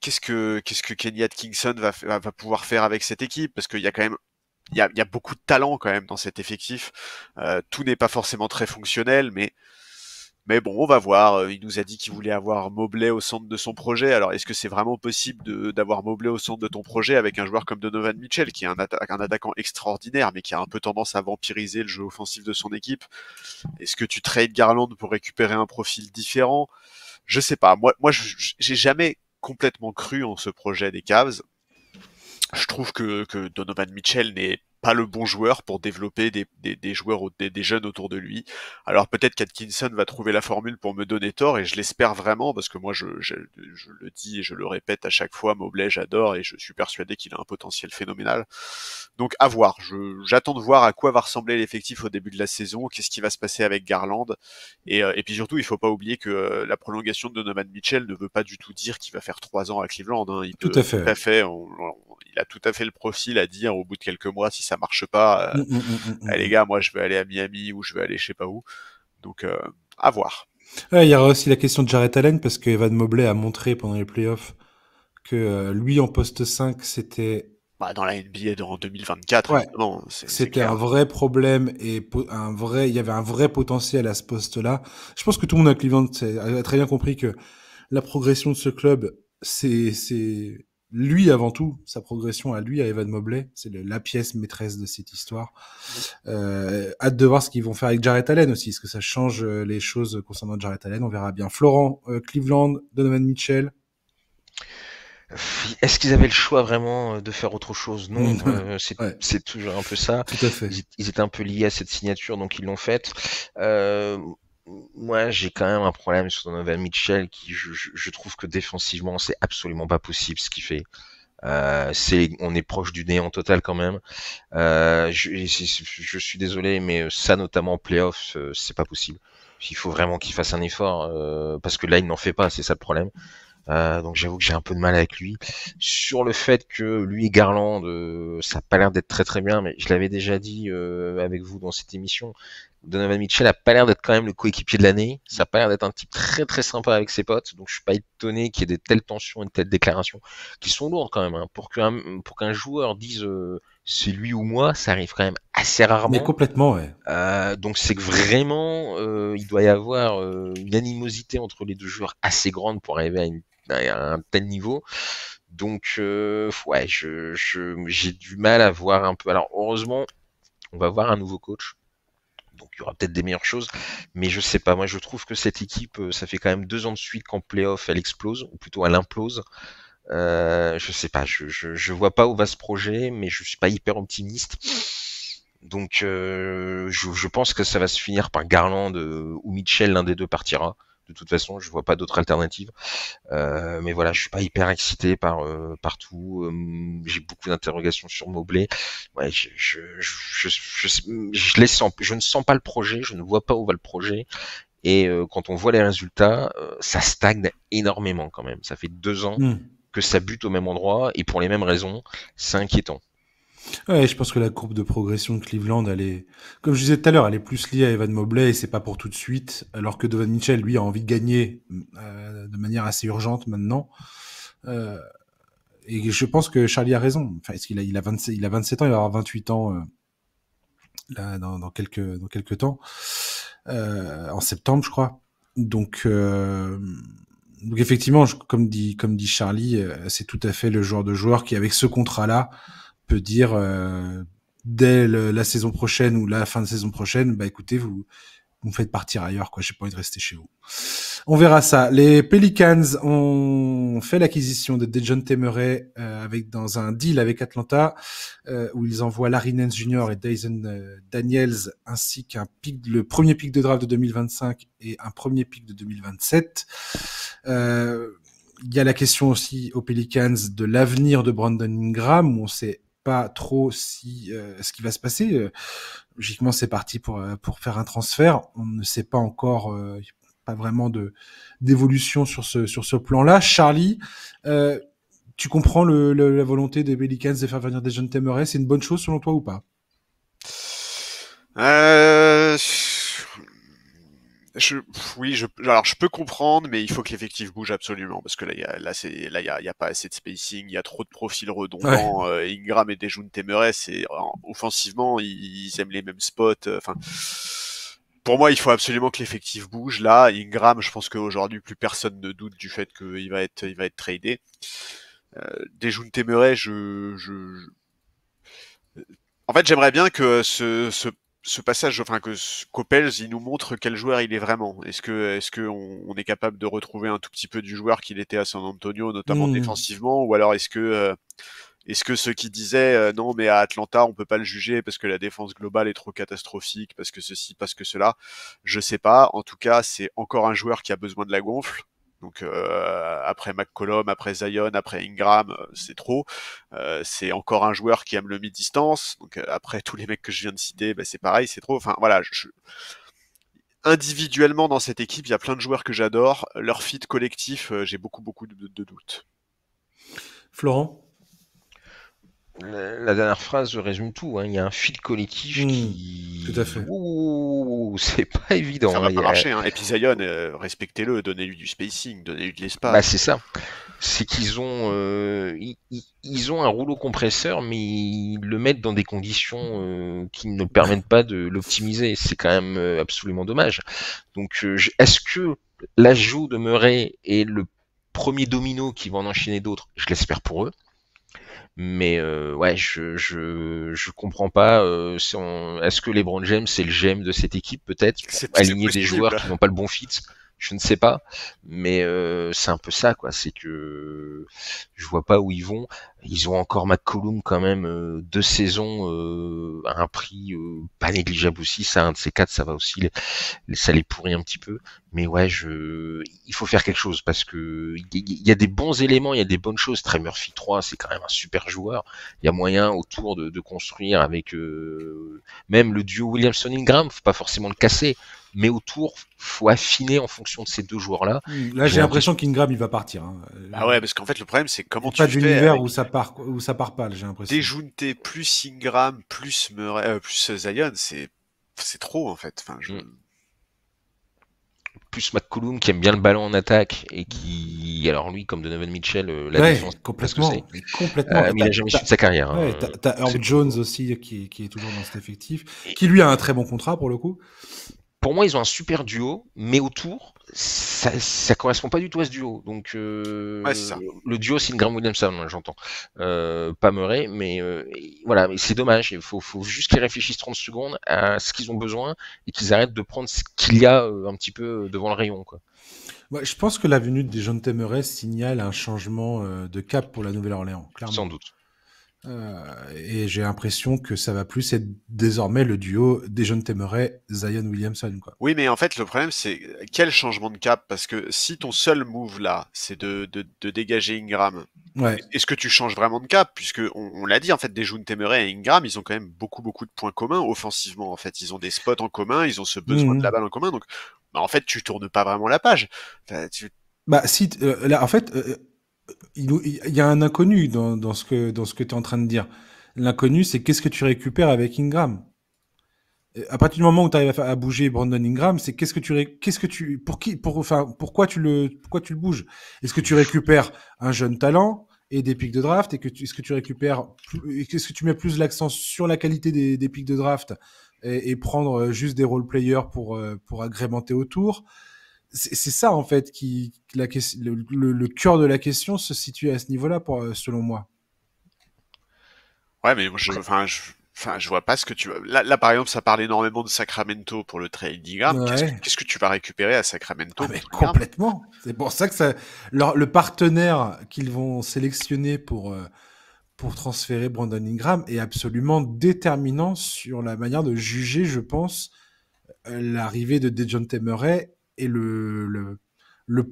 qu'est-ce que Kenny Atkinson va pouvoir faire avec cette équipe, parce qu'il y a quand même il y a beaucoup de talent quand même dans cet effectif. Tout n'est pas forcément très fonctionnel, mais bon, on va voir. Il nous a dit qu'il voulait avoir Mobley au centre de son projet. Alors, est-ce que c'est vraiment possible d'avoir Mobley au centre de ton projet avec un joueur comme Donovan Mitchell, qui est un attaquant extraordinaire, mais qui a un peu tendance à vampiriser le jeu offensif de son équipe? Est-ce que tu trades Garland pour récupérer un profil différent? Je sais pas. Moi, j'ai jamais complètement cru en ce projet des Cavs. Je trouve que Donovan Mitchell n'est pas le bon joueur pour développer des joueurs, des jeunes autour de lui. Alors peut-être qu'Atkinson va trouver la formule pour me donner tort, et je l'espère vraiment, parce que moi je le dis et je le répète à chaque fois, Mobley j'adore, et je suis persuadé qu'il a un potentiel phénoménal. Donc à voir, j'attends de voir à quoi va ressembler l'effectif au début de la saison, qu'est-ce qui va se passer avec Garland, et puis surtout il faut pas oublier que la prolongation de Donovan Mitchell ne veut pas du tout dire qu'il va faire 3 ans à Cleveland, hein. Il Tout peut à tout fait. à fait, il a tout à fait le profil à dire au bout de quelques mois, si ça marche pas, les gars, moi je vais aller à Miami ou je vais aller je sais pas où. Donc à voir. Ouais, il y aura aussi la question de Jarrett Allen, parce que Evan Mobley a montré pendant les playoffs que lui en poste 5, c'était Bah, dans la NBA en 2024, ouais, évidemment, c'est c'était un clair. vrai problème et il y avait un vrai potentiel à ce poste-là. Je pense que tout le monde à Cleveland a très bien compris que la progression de ce club, c'est lui avant tout, sa progression à lui, à Evan Mobley, c'est la pièce maîtresse de cette histoire. Hâte de voir ce qu'ils vont faire avec Jarrett Allen aussi, est-ce que ça change les choses concernant Jarrett Allen, on verra bien. Florent, Cleveland, Donovan Mitchell. Est-ce qu'ils avaient le choix vraiment de faire autre chose? Non, Ouais, c'est toujours un peu ça. tout à fait. Ils étaient un peu liés à cette signature, donc ils l'ont faite. Euh, Moi, j'ai quand même un problème sur Donovan Mitchell, qui je trouve que défensivement, c'est absolument pas possible ce qu'il fait. On est proche du néant total quand même. Je suis désolé, mais ça, notamment en playoff, c'est pas possible. Il faut vraiment qu'il fasse un effort, parce que là, il n'en fait pas, c'est ça le problème. Donc j'avoue que j'ai un peu de mal avec lui. Sur le fait que lui et Garland, ça a pas l'air d'être très très bien, mais je l'avais déjà dit avec vous dans cette émission, Donovan Mitchell a pas l'air d'être quand même le coéquipier de l'année. Ça a pas l'air d'être un type très très sympa avec ses potes, donc je suis pas étonné qu'il y ait de telles tensions et de telles déclarations qui sont lourdes quand même. Hein. Pour qu'un joueur dise c'est lui ou moi, ça arrive quand même assez Mais rarement. complètement, ouais. Donc c'est que vraiment, il doit y avoir une animosité entre les deux joueurs assez grande pour arriver à un tel niveau. Donc ouais, j'ai du mal à voir un peu. Alors heureusement, on va voir un nouveau coach. Donc il y aura peut-être des meilleures choses, mais je sais pas. Moi, je trouve que cette équipe, ça fait quand même 2 ans de suite qu'en playoff, elle explose, ou plutôt elle implose. Je sais pas. Je vois pas où va ce projet, mais je suis pas hyper optimiste. Donc je pense que ça va se finir par Garland ou Mitchell, l'un des deux partira. De toute façon, je vois pas d'autre alternative. Mais voilà, je suis pas hyper excité par tout. J'ai beaucoup d'interrogations sur Mobley. Ouais, je ne sens pas le projet, je ne vois pas où va le projet. Et quand on voit les résultats, ça stagne énormément quand même. Ça fait 2 ans que ça bute au même endroit et pour les mêmes raisons. C'est inquiétant. Ouais, je pense que la courbe de progression de Cleveland, elle est, comme je disais tout à l'heure, elle est plus liée à Evan Mobley et c'est pas pour tout de suite, alors que Donovan Mitchell, lui, a envie de gagner de manière assez urgente maintenant. Euh, et je pense que Charlie a raison. Enfin, est-ce qu'il a, il a 27 ans, il va avoir 28 ans là, dans quelques temps, en septembre, je crois. Donc effectivement, comme dit Charlie, c'est tout à fait le genre de joueur qui, avec ce contrat-là, peut dire dès la saison prochaine ou la fin de saison prochaine, bah écoutez, vous me faites partir ailleurs, quoi. J'ai pas envie de rester chez vous. On verra ça. Les Pelicans ont fait l'acquisition de Dejounte Murray dans un deal avec Atlanta où ils envoient Larry Nance Jr. et Dyson Daniels ainsi le premier pick de draft de 2025 et un premier pick de 2027. Il y a la question aussi aux Pelicans de l'avenir de Brandon Ingram, où on sait pas trop ce qui va se passer. Logiquement, c'est parti pour faire un transfert. On ne sait pas encore, pas vraiment d'évolution sur ce plan-là. Charlie, tu comprends la volonté des Pelicans de faire venir Dejounte Murray, c'est une bonne chose selon toi ou pas? Alors je peux comprendre, mais il faut que l'effectif bouge absolument parce que il y a pas assez de spacing, il y a trop de profils redondants. Ingram et Dejounte Murray, offensivement, ils aiment les mêmes spots. Enfin, pour moi, il faut absolument que l'effectif bouge. Là, Ingram, je pense qu'aujourd'hui, plus personne ne doute du fait qu'il va être tradé. Dejounte Murray, en fait, j'aimerais bien que ce passage, enfin que Coppels, il nous montre quel joueur il est vraiment. Est-ce que on est capable de retrouver un tout petit peu du joueur qu'il était à San Antonio, notamment défensivement, ou alors est-ce que ceux qui disaient non mais à Atlanta on peut pas le juger parce que la défense globale est trop catastrophique, parce que ceci, parce que cela, je sais pas. En tout cas, c'est encore un joueur qui a besoin de la gonfle. Donc après McCollum, après Zion, après Ingram, c'est trop. C'est encore un joueur qui aime le mi-distance. Donc après tous les mecs que je viens de citer, c'est pareil, c'est trop. Enfin voilà, individuellement dans cette équipe, il y a plein de joueurs que j'adore. Leur fit collectif, j'ai beaucoup de doutes. Florent? La dernière phrase résume tout. Hein. Il y a un fil collectif qui. Tout à fait. C'est pas évident. Ça va pas marcher. Et puis Zion, respectez-le, donnez-lui du spacing, donnez-lui de l'espace. Bah c'est ça. C'est qu'ils ont, ils ont un rouleau compresseur, mais ils le mettent dans des conditions qui ne permettent pas de l'optimiser. C'est quand même absolument dommage. Donc, est-ce que l'ajout de Murray est le premier domino qui va en enchaîner d'autres? Je l'espère pour eux. Mais ouais, je comprends pas. Est-ce que LeBron James c'est le GM de cette équipe peut-être, aligner des joueurs qui n'ont pas le bon fit? Je ne sais pas, mais c'est un peu ça, quoi. C'est que je vois pas où ils vont. Ils ont encore McCollum quand même 2 saisons à un prix pas négligeable aussi. Ça, un de ces 4, ça va aussi, ça les pourrit un petit peu. Mais ouais, il faut faire quelque chose parce que il y a des bons éléments, il y a des bonnes choses. Trey Murphy 3, c'est quand même un super joueur. Il y a moyen autour de construire avec même le duo Williamson-Ingram. Faut pas forcément le casser. Mais autour, faut affiner en fonction de ces 2 joueurs-là. Là, j'ai l'impression qu'Ingram, il va partir. Hein. Ah ouais, parce qu'en fait, le problème, c'est comment tu fais. Pas d'univers où ça part pas, j'ai l'impression. Déjounter plus Ingram, plus Murray, plus Zion, c'est trop, en fait. Enfin, Plus McCollum qui aime bien le ballon en attaque et qui, alors lui, comme Donovan Mitchell, la défense, complètement. mais il a jamais su de sa carrière. Ouais, t'as Herb Jones aussi qui est toujours dans cet effectif, qui lui a un très bon contrat pour le coup. Pour moi, ils ont un super duo, mais autour, ça correspond pas du tout à ce duo. Donc, ouais, c'est ça. Le duo, c'est Ingram Williamson, j'entends. Pas Murray, mais voilà, mais c'est dommage. Il faut juste qu'ils réfléchissent 30 secondes à ce qu'ils ont besoin et qu'ils arrêtent de prendre ce qu'il y a un petit peu devant le rayon, quoi. Ouais, je pense que la venue de Dejounte Murray signale un changement de cap pour la Nouvelle-Orléans, clairement. Sans doute. Et j'ai l'impression que ça va plus être désormais le duo Dejounte Murray, Zion Williamson, quoi. Oui, mais en fait, le problème, c'est quel changement de cap? Parce que si ton seul move là, c'est de dégager Ingram, est-ce que tu changes vraiment de cap? Puisque on l'a dit, en fait, Dejounte Murray et Ingram, ils ont quand même beaucoup de points communs offensivement. En fait, ils ont des spots en commun, ils ont ce besoin de la balle en commun. Donc, en fait, tu tournes pas vraiment la page. Si, là, en fait. Il y a un inconnu dans ce que tu es en train de dire. L'inconnu, c'est qu'est-ce que tu récupères avec Ingram. À partir du moment où tu arrives à bouger Brandon Ingram, c'est pourquoi tu le bouges? Est-ce que tu récupères un jeune talent et des pics de draft, est-ce que tu mets plus l'accent sur la qualité des pics de draft et prendre juste des role players pour agrémenter autour? C'est ça en fait le cœur de la question se situe à ce niveau-là selon moi. Ouais, mais je vois pas ce que tu veux. Là, par exemple, ça parle énormément de Sacramento pour le trade d'Ingram. Ouais. Qu'est-ce que tu vas récupérer à Sacramento? Mais complètement. C'est pour ça que le partenaire qu'ils vont sélectionner pour transférer Brandon Ingram est absolument déterminant sur la manière de juger, je pense, l'arrivée de Dejounte Murray et le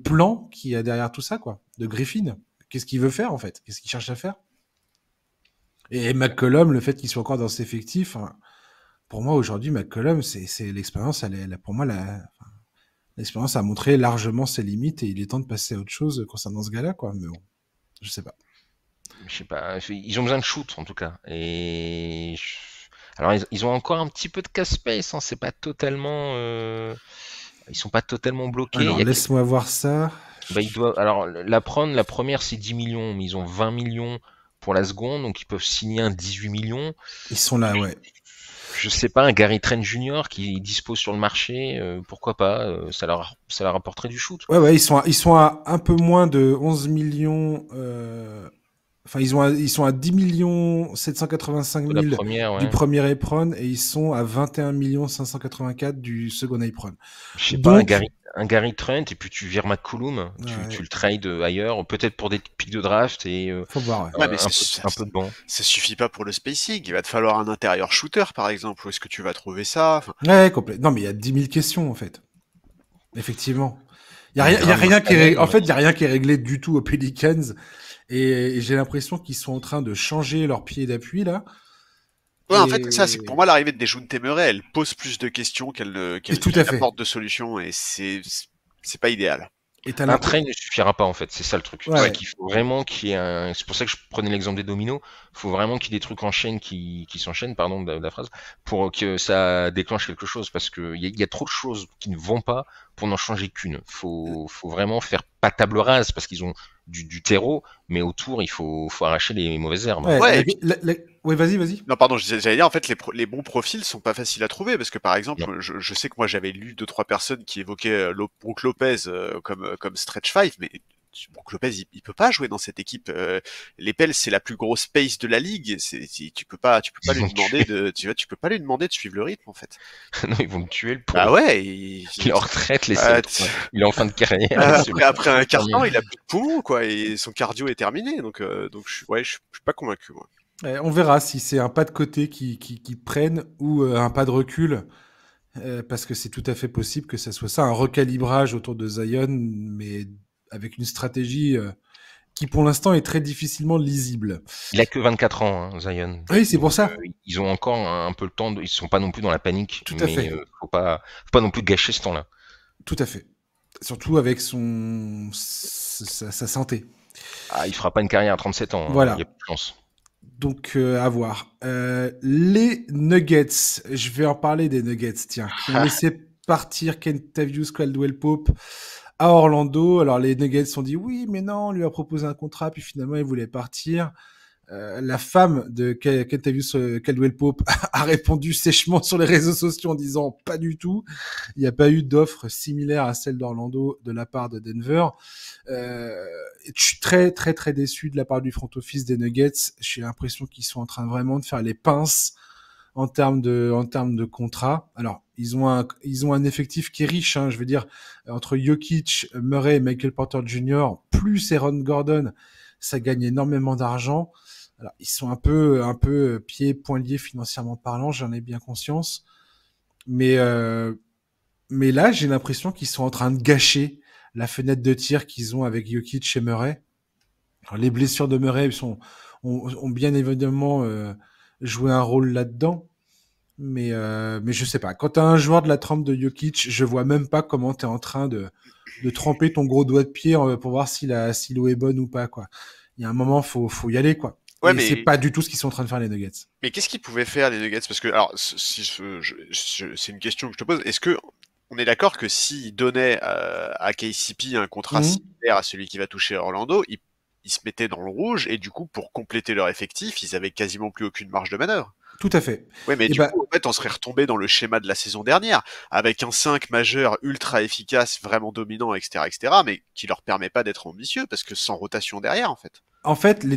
plan qu'il y a derrière tout ça, quoi, de Griffin. Qu'est-ce qu'il veut faire, en fait? Qu'est-ce qu'il cherche à faire? Et McCollum, le fait qu'il soit encore dans cet effectif, pour moi, aujourd'hui, McCollum, c'est l'expérience, pour moi, l'expérience a montré largement ses limites et il est temps de passer à autre chose concernant ce gars-là, quoi. Mais bon, je sais pas. Je sais pas. Ils ont besoin de shoot, en tout cas. Alors, ils ont encore un petit peu de casse-space, hein. C'est pas totalement... Ils sont pas totalement bloqués. Alors, laisse-moi voir ça. Ils doivent. Alors, la première, c'est 10 millions, mais ils ont 20 millions pour la seconde, donc ils peuvent signer un 18 millions. Ils sont là, ouais. Je sais pas, un Gary Trent Jr. qui dispose sur le marché, pourquoi pas, ça leur apporterait du shoot. Ouais, ils sont à un peu moins de 11 millions. Enfin, ils sont à 10 millions 785 000 du premier Apron et ils sont à 21 millions 584 du second Apron. Je sais pas, un Gary Trent et puis tu vires McCollum, tu le trades ailleurs, peut-être pour des pics de draft et faut voir, mais un peu de banc. Ça suffit pas pour le spacing, il va te falloir un intérieur shooter par exemple, où est-ce que tu vas trouver ça? Ouais, complet. Non, mais il y a 10 000 questions en fait. Effectivement. Il y a rien qui est, en fait, il y a rien qui est réglé du tout aux Pelicans et j'ai l'impression qu'ils sont en train de changer leur pied d'appui là. Ouais, en fait, ça, c'est que pour moi, l'arrivée de Dejounte Murray, elle pose plus de questions qu'elle apporte de solutions, et c'est pas idéal. Un train ne suffira pas, en fait, c'est ça le truc. Ouais. Il faut vraiment qu'il y ait un... C'est pour ça que je prenais l'exemple des dominos. Il faut vraiment qu'il y ait des trucs en chaîne qui s'enchaînent, pardon de la phrase, pour que ça déclenche quelque chose, parce qu'il y a trop de choses qui ne vont pas pour n'en changer qu'une. Faut vraiment faire pas table rase, parce qu'ils ont du terreau, mais autour, il faut arracher les mauvaises herbes. Ouais, vas-y. Non, pardon, j'allais dire, en fait, les bons profils sont pas faciles à trouver, parce que par exemple, je sais que moi j'avais lu 2-3 personnes qui évoquaient Brook Lopez comme stretch 5, mais Brook Lopez, il peut pas jouer dans cette équipe. Les Pels, c'est la plus grosse pace de la ligue. Tu peux pas lui demander tu peux pas lui demander de suivre le rythme, en fait. Non, ils vont me tuer le pauvre. Ah ouais, il est en retraite, il est en fin de carrière. Après un quart temps, il a plus de poumons, quoi, et son cardio est terminé. Donc je suis pas convaincu, moi. On verra si c'est un pas de côté qui prennent ou un pas de recul, parce que c'est tout à fait possible que ça soit ça, un recalibrage autour de Zion, mais avec une stratégie qui pour l'instant est très difficilement lisible. Il a que 24 ans, hein, Zion. Oui, c'est pour ça. Ils ont encore un peu le temps, ils sont pas non plus dans la panique, tout à fait. Faut pas non plus gâcher ce temps-là. Tout à fait. Surtout avec sa santé. Il fera pas une carrière à 37 ans, voilà. Il y a plus de chance. Donc, à voir. Les Nuggets, je vais en parler des Nuggets, tiens, qui ont laissé partir Kentavious Caldwell-Pope à Orlando. Alors, les Nuggets ont dit oui, mais non, on lui a proposé un contrat, puis finalement, il voulait partir. La femme de Kentavious Caldwell-Pope a répondu sèchement sur les réseaux sociaux en disant pas du tout. Il n'y a pas eu d'offre similaire à celle d'Orlando de la part de Denver. Je suis très très très déçu de la part du front office des Nuggets. J'ai l'impression qu'ils sont en train vraiment de faire les pinces en termes de contrat. Alors ils ont un effectif qui est riche, hein, je veux dire, entre Jokic, Murray et Michael Porter Jr. plus Aaron Gordon, ça gagne énormément d'argent. Alors, ils sont un peu pieds-poings liés financièrement parlant, j'en ai bien conscience. Mais là, j'ai l'impression qu'ils sont en train de gâcher la fenêtre de tir qu'ils ont avec Jokic et Murray. Alors, les blessures de Murray ont bien évidemment joué un rôle là-dedans. Mais je sais pas. Quand t'as un joueur de la trempe de Jokic, je vois même pas comment t'es en train de tremper ton gros doigt de pied pour voir si l'eau est bonne ou pas, quoi. Il y a un moment, faut y aller, quoi. Ouais, mais c'est pas du tout ce qu'ils sont en train de faire les Nuggets. Mais qu'est-ce qu'ils pouvaient faire les Nuggets? Parce que alors, si c'est une question que je te pose. Est-ce que on est d'accord que s'ils donnaient à KCP un contrat similaire à celui qui va toucher Orlando, ils se mettaient dans le rouge et du coup, pour compléter leur effectif, ils avaient quasiment plus aucune marge de manœuvre. Tout à fait. Ouais, mais du coup, en fait, on serait retombé dans le schéma de la saison dernière, avec un 5 majeur ultra efficace, vraiment dominant, etc., mais qui leur permet pas d'être ambitieux, parce que sans rotation derrière, en fait. En fait, les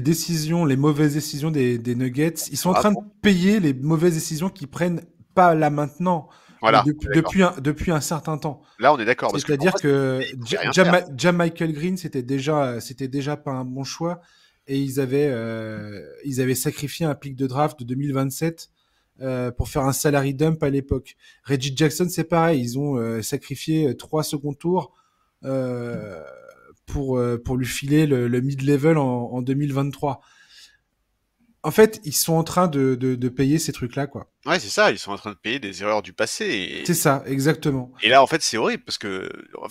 mauvaises décisions des Nuggets, ils sont en train de payer les mauvaises décisions qu'ils prennent pas là maintenant, voilà, depuis un certain temps. Là, on est d'accord. C'est-à-dire que Michael Green, c'était déjà pas un bon choix. Et ils avaient sacrifié un pic de draft de 2027 pour faire un salary dump à l'époque. Reggie Jackson, c'est pareil, ils ont sacrifié 3 seconds tours pour lui filer le mid-level en 2023. En fait, ils sont en train de payer ces trucs-là, quoi. Ouais, c'est ça, ils sont en train de payer des erreurs du passé. C'est ça, exactement. Et là, en fait, c'est horrible, parce que, en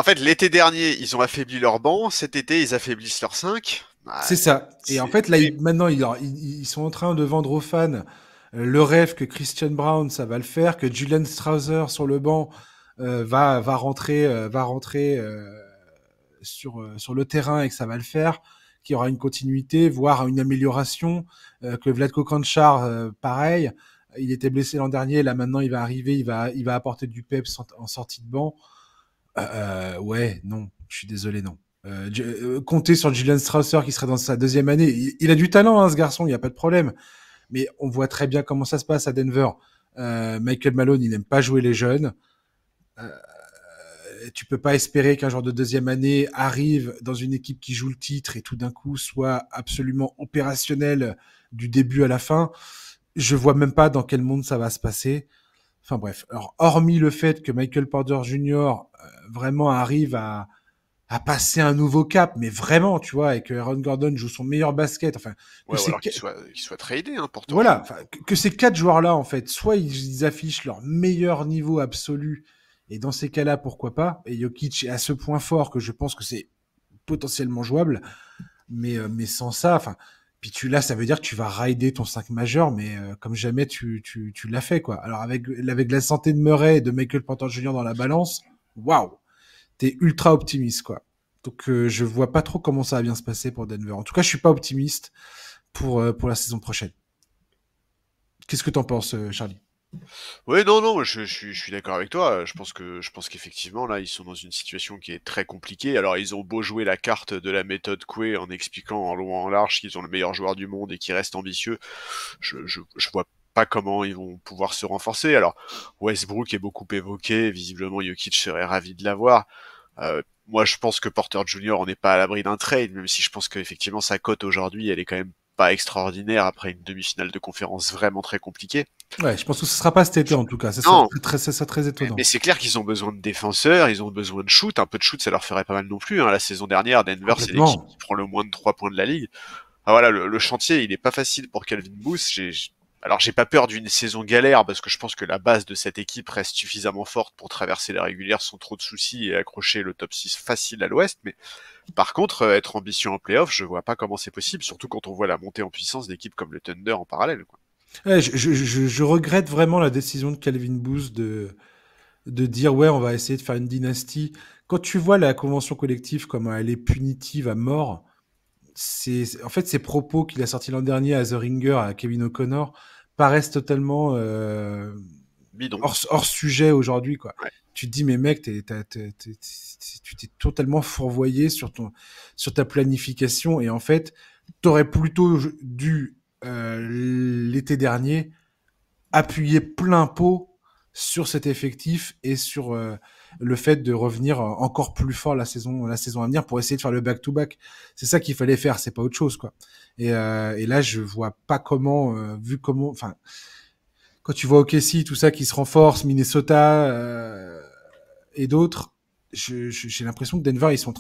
fait, l'été dernier, ils ont affaibli leur banc. Cet été, ils affaiblissent leur 5. C'est ça. Et en fait, là, maintenant, ils sont en train de vendre aux fans le rêve que Christian Brown, ça va le faire, que Julian Strouser sur le banc va rentrer, sur le terrain et que ça va le faire, qu'il y aura une continuité, voire une amélioration, que Vlatko Kranjčar, pareil, il était blessé l'an dernier, là maintenant il va arriver, il va apporter du peps en sortie de banc. Ouais, non, je suis désolé, non. Compter sur Julian Strouser qui serait dans sa deuxième année, il a du talent, hein, ce garçon, il n'y a pas de problème. Mais on voit très bien comment ça se passe à Denver. Michael Malone, il n'aime pas jouer les jeunes. Tu peux pas espérer qu'un joueur de deuxième année arrive dans une équipe qui joue le titre et tout d'un coup soit absolument opérationnel du début à la fin. Je vois même pas dans quel monde ça va se passer. Enfin bref, alors hormis le fait que Michael Porter Jr. Vraiment arrive à passer un nouveau cap, mais vraiment, tu vois, et que Aaron Gordon joue son meilleur basket, enfin, que Ouais, ou c'est alors qu'il soit tradé, hein, Porter voilà, Jr. enfin, que ces quatre joueurs-là, en fait, soit ils affichent leur meilleur niveau absolu, et dans ces cas-là, pourquoi pas. Et Jokic est à ce point fort que je pense que c'est potentiellement jouable, mais sans ça, enfin, puis là, ça veut dire que tu vas rider ton 5 majeur, mais comme jamais tu l'as fait, quoi. Alors avec la santé de Murray et de Michael Porter Jr. dans la balance, waouh, t'es ultra optimiste, quoi. Donc je vois pas trop comment ça va bien se passer pour Denver. En tout cas, je suis pas optimiste pour la saison prochaine. Qu'est-ce que t'en penses, Charlie? Ouais, non, non, je suis d'accord avec toi. Je pense qu'effectivement, là, ils sont dans une situation qui est très compliquée. Alors, ils ont beau jouer la carte de la méthode Coué en expliquant en long en large qu'ils ont le meilleur joueur du monde et qu'ils restent ambitieux. Je vois pas comment ils vont pouvoir se renforcer. Alors, Westbrook est beaucoup évoqué. Visiblement, Jokic serait ravi de l'avoir. Moi, je pense que Porter Jr. on n'est pas à l'abri d'un trade, même si je pense qu'effectivement, sa cote aujourd'hui, elle est quand même pas extraordinaire après une demi-finale de conférence vraiment très compliquée. Ouais, je pense que ce sera pas cet été en tout cas. Non, Ça serait très étonnant. mais c'est clair qu'ils ont besoin de défenseurs, ils ont besoin de shoot. Un peu de shoot, ça leur ferait pas mal non plus. Hein. La saison dernière, Denver, c'est l'équipe Complètement. qui prend le moins de 3 points de la ligue. Ah, voilà, le chantier, il est pas facile pour Calvin Booth. Alors, j'ai pas peur d'une saison galère parce que je pense que la base de cette équipe reste suffisamment forte pour traverser la régulière sans trop de soucis et accrocher le top 6 facile à l'ouest. Mais par contre, être ambitieux en playoff, je vois pas comment c'est possible, surtout quand on voit la montée en puissance d'équipes comme le Thunder en parallèle, quoi. Ouais, je regrette vraiment la décision de Calvin Booth de dire ouais, on va essayer de faire une dynastie. Quand tu vois la convention collective comme elle est punitive à mort, en fait ces propos qu'il a sortis l'an dernier à The Ringer, à Kevin O'Connor, paraissent totalement Bidon. hors sujet aujourd'hui, quoi. Ouais. Tu te dis mais mec, tu t'es totalement fourvoyé sur ta planification et en fait t'aurais plutôt dû l'été dernier appuyer plein pot sur cet effectif et sur le fait de revenir encore plus fort la saison à venir pour essayer de faire le back-to-back. C'est ça qu'il fallait faire, c'est pas autre chose, quoi. Et là, je vois pas comment, enfin, quand tu vois OKC, tout ça qui se renforce, Minnesota et d'autres, j'ai l'impression que Denver, ils sont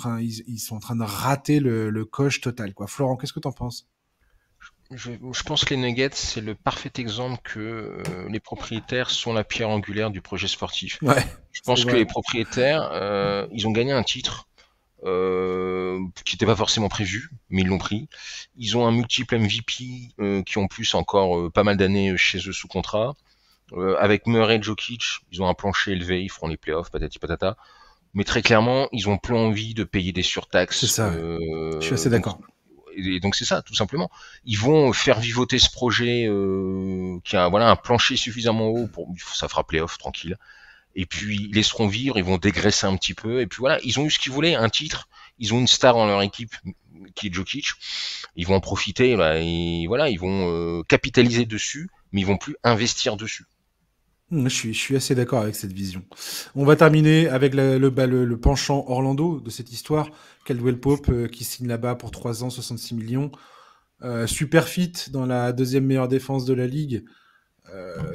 en train de rater le coche total, quoi. Florent, qu'est-ce que t'en penses? Je pense que les Nuggets, c'est le parfait exemple que les propriétaires sont la pierre angulaire du projet sportif. Ouais, Je c'est pense que vrai. les propriétaires, ils ont gagné un titre qui n'était pas forcément prévu, mais ils l'ont pris. Ils ont un multiple MVP qui ont plus encore pas mal d'années chez eux sous contrat. Avec Murray et Jokic, ils ont un plancher élevé, ils feront les playoffs, patati patata. Mais très clairement, ils ont plus envie de payer des C'est surtaxes. ça, ouais. Je suis assez Donc d'accord. et donc c'est ça, tout simplement. Ils vont faire vivoter ce projet qui a voilà un plancher suffisamment haut pour ça fera playoff tranquille. Et puis ils laisseront vivre, ils vont dégraisser un petit peu. Et puis voilà, ils ont eu ce qu'ils voulaient, un titre. Ils ont une star dans leur équipe qui est Jokic. Ils vont en profiter, bah, et voilà, ils vont capitaliser dessus, mais ils vont plus investir dessus. Je suis assez d'accord avec cette vision. On va terminer avec le penchant Orlando de cette histoire. Caldwell Pope qui signe là-bas pour 3 ans, 66 millions. Super fit dans la deuxième meilleure défense de la ligue,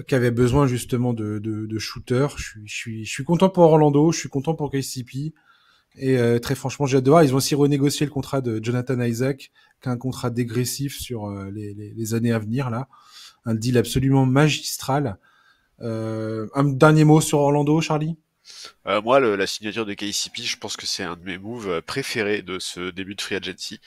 qui avait besoin justement de shooters. Je suis content pour Orlando, je suis content pour KCP. Et très franchement, j'ai hâte de voir. Ils ont aussi renégocié le contrat de Jonathan Isaac, qui a un contrat dégressif sur les années à venir, là. Un deal absolument magistral. Un dernier mot sur Orlando, Charlie? Moi, la signature de KCP, je pense que c'est un de mes moves préférés de ce début de free agency.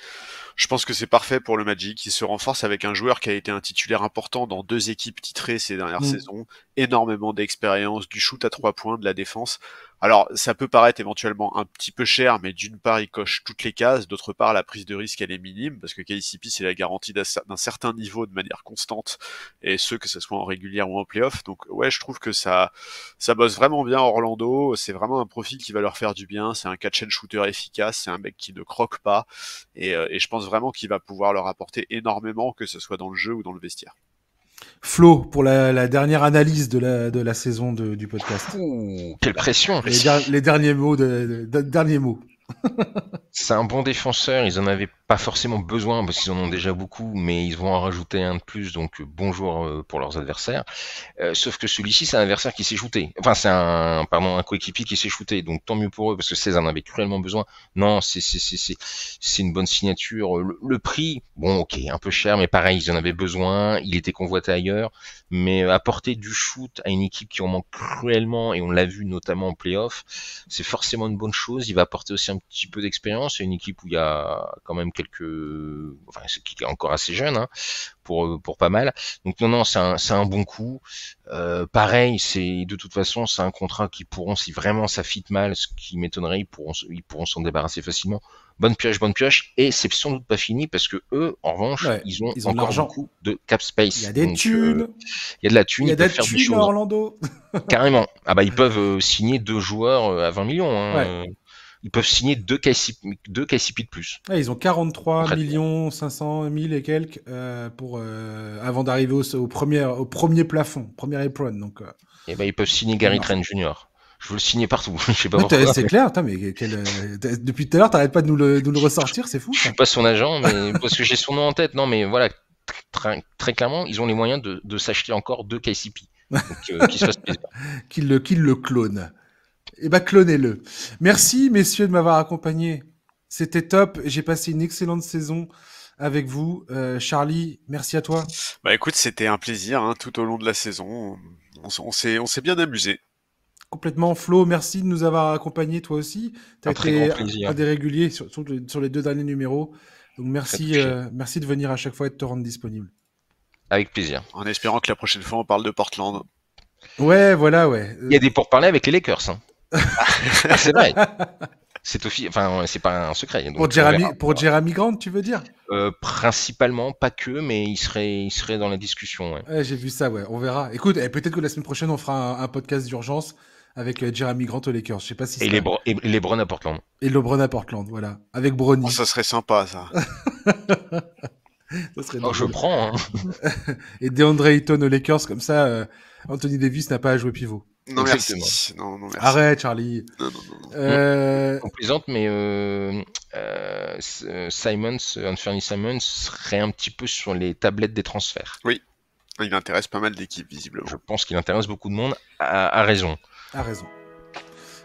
Je pense que c'est parfait pour le Magic. Il se renforce avec un joueur qui a été un titulaire important dans 2 équipes titrées ces dernières saisons. Énormément d'expérience, du shoot à 3 points, de la défense. Alors, ça peut paraître éventuellement un petit peu cher, mais d'une part, il coche toutes les cases. D'autre part, la prise de risque, elle est minime, parce que KCP, c'est la garantie d'un certain niveau de manière constante, et ce, que ce soit en régulière ou en playoff. Donc, ouais, je trouve que ça bosse vraiment bien Orlando. C'est vraiment un profil qui va leur faire du bien. C'est un catch and shooter efficace. C'est un mec qui ne croque pas. Et je pense vraiment qu'il va pouvoir leur apporter énormément, que ce soit dans le jeu ou dans le vestiaire. Flo, pour la dernière analyse de la saison du podcast. Ouh, quelle pression. Les derniers mots. Derniers mots. C'est un bon défenseur, ils en avaient pas forcément besoin parce qu'ils en ont déjà beaucoup, mais ils vont en rajouter un de plus, donc bonjour pour leurs adversaires. Sauf que celui-ci, c'est un adversaire qui s'est shooté. Enfin, c'est un coéquipier qui s'est shooté, donc tant mieux pour eux parce que César en avait cruellement besoin. Non, c'est une bonne signature. Le prix, bon, ok, un peu cher, mais pareil, ils en avaient besoin. Il était convoité ailleurs, mais apporter du shoot à une équipe qui en manque cruellement, et on l'a vu notamment en playoff, c'est forcément une bonne chose. Il va apporter aussi un petit peu d'expérience. C'est une équipe où il y a quand même qui est encore assez jeune, hein, pour pas mal. Donc non, c'est un bon coup. Pareil, de toute façon, c'est un contrat qui pourront, si vraiment ça fit mal, ce qui m'étonnerait, ils pourront s'en débarrasser facilement. Bonne pioche. Et c'est sans doute pas fini parce que eux, en revanche, ils ont encore beaucoup de cap space. Il y a des thunes. Il y a de la thune. Il y a des thunes à Orlando. Carrément. Ah bah, ils peuvent signer 2 joueurs à 20 millions. Hein. Ouais. Ils peuvent signer 2 KCP de plus. Ouais, ils ont 43 millions 500 000 et quelques avant d'arriver au premier plafond, premier apron. Donc, et ben, ils peuvent signer Gary Trent Jr. Je veux le signer partout. Je sais pas pourquoi. C'est clair, mais depuis tout à l'heure, t'arrêtes pas de nous le ressortir, c'est fou. Je suis pas son agent, mais parce que j'ai son nom en tête. Non, mais voilà, très clairement, ils ont les moyens de s'acheter encore 2 KCP. Donc, qu'ils se fassent plaisir. Qu'ils le clonent. Eh ben, clonez-le. Merci, messieurs, de m'avoir accompagné. C'était top. J'ai passé une excellente saison avec vous. Charlie, merci à toi. Bah écoute, c'était un plaisir, hein, tout au long de la saison. On s'est bien amusé. Complètement. Flo, merci de nous avoir accompagnés, toi aussi. Tu as été un des réguliers sur les 2 derniers numéros. Donc merci de venir à chaque fois et de te rendre disponible. Avec plaisir. En espérant que la prochaine fois, on parle de Portland. Ouais, voilà, ouais. Il y a des pourparlers avec les Lakers. Hein. C'est vrai. C'est pas un secret. Donc pour Jeremy Grant, tu veux dire? Principalement, pas que, mais il serait dans la discussion. Ouais. Ouais, j'ai vu ça, ouais. On verra. Écoute, peut-être que la semaine prochaine, on fera un podcast d'urgence avec Jeremy Grant aux Lakers. Je sais pas si. Et LeBron à Portland. Et LeBron à Portland, voilà, avec Bronny. Oh, ça serait sympa, ça. Ça serait je prends. Hein. Et DeAndre Ayton aux Lakers, comme ça, Anthony Davis n'a pas à jouer pivot. Non, merci. Non, merci. Arrête, Charlie. Non. On plaisante, mais Anthony Simons serait un petit peu sur les tablettes des transferts. Oui, il intéresse pas mal d'équipes, visiblement. Je pense qu'il intéresse beaucoup de monde, à raison. À raison.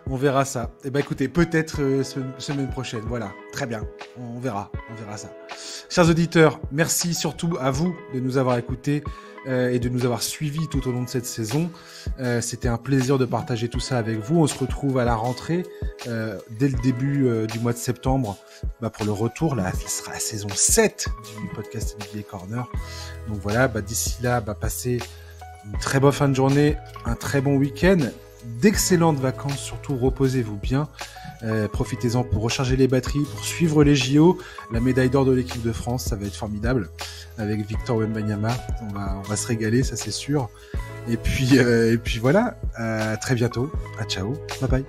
On verra ça. Eh ben écoutez, peut-être semaine prochaine. Voilà, très bien. On verra ça. Chers auditeurs, merci surtout à vous de nous avoir écoutés et de nous avoir suivis tout au long de cette saison. C'était un plaisir de partager tout ça avec vous. On se retrouve à la rentrée dès le début du mois de septembre pour le retour. Là, ce sera la saison 7 du podcast NBA Corner. Donc voilà, d'ici là, passez une très bonne fin de journée, un très bon week-end. D'excellentes vacances, surtout reposez-vous bien, profitez-en pour recharger les batteries, pour suivre les JO, la médaille d'or de l'équipe de France, ça va être formidable, avec Victor Wembanyama, on va se régaler, ça c'est sûr, et puis voilà, à très bientôt, ciao, bye bye.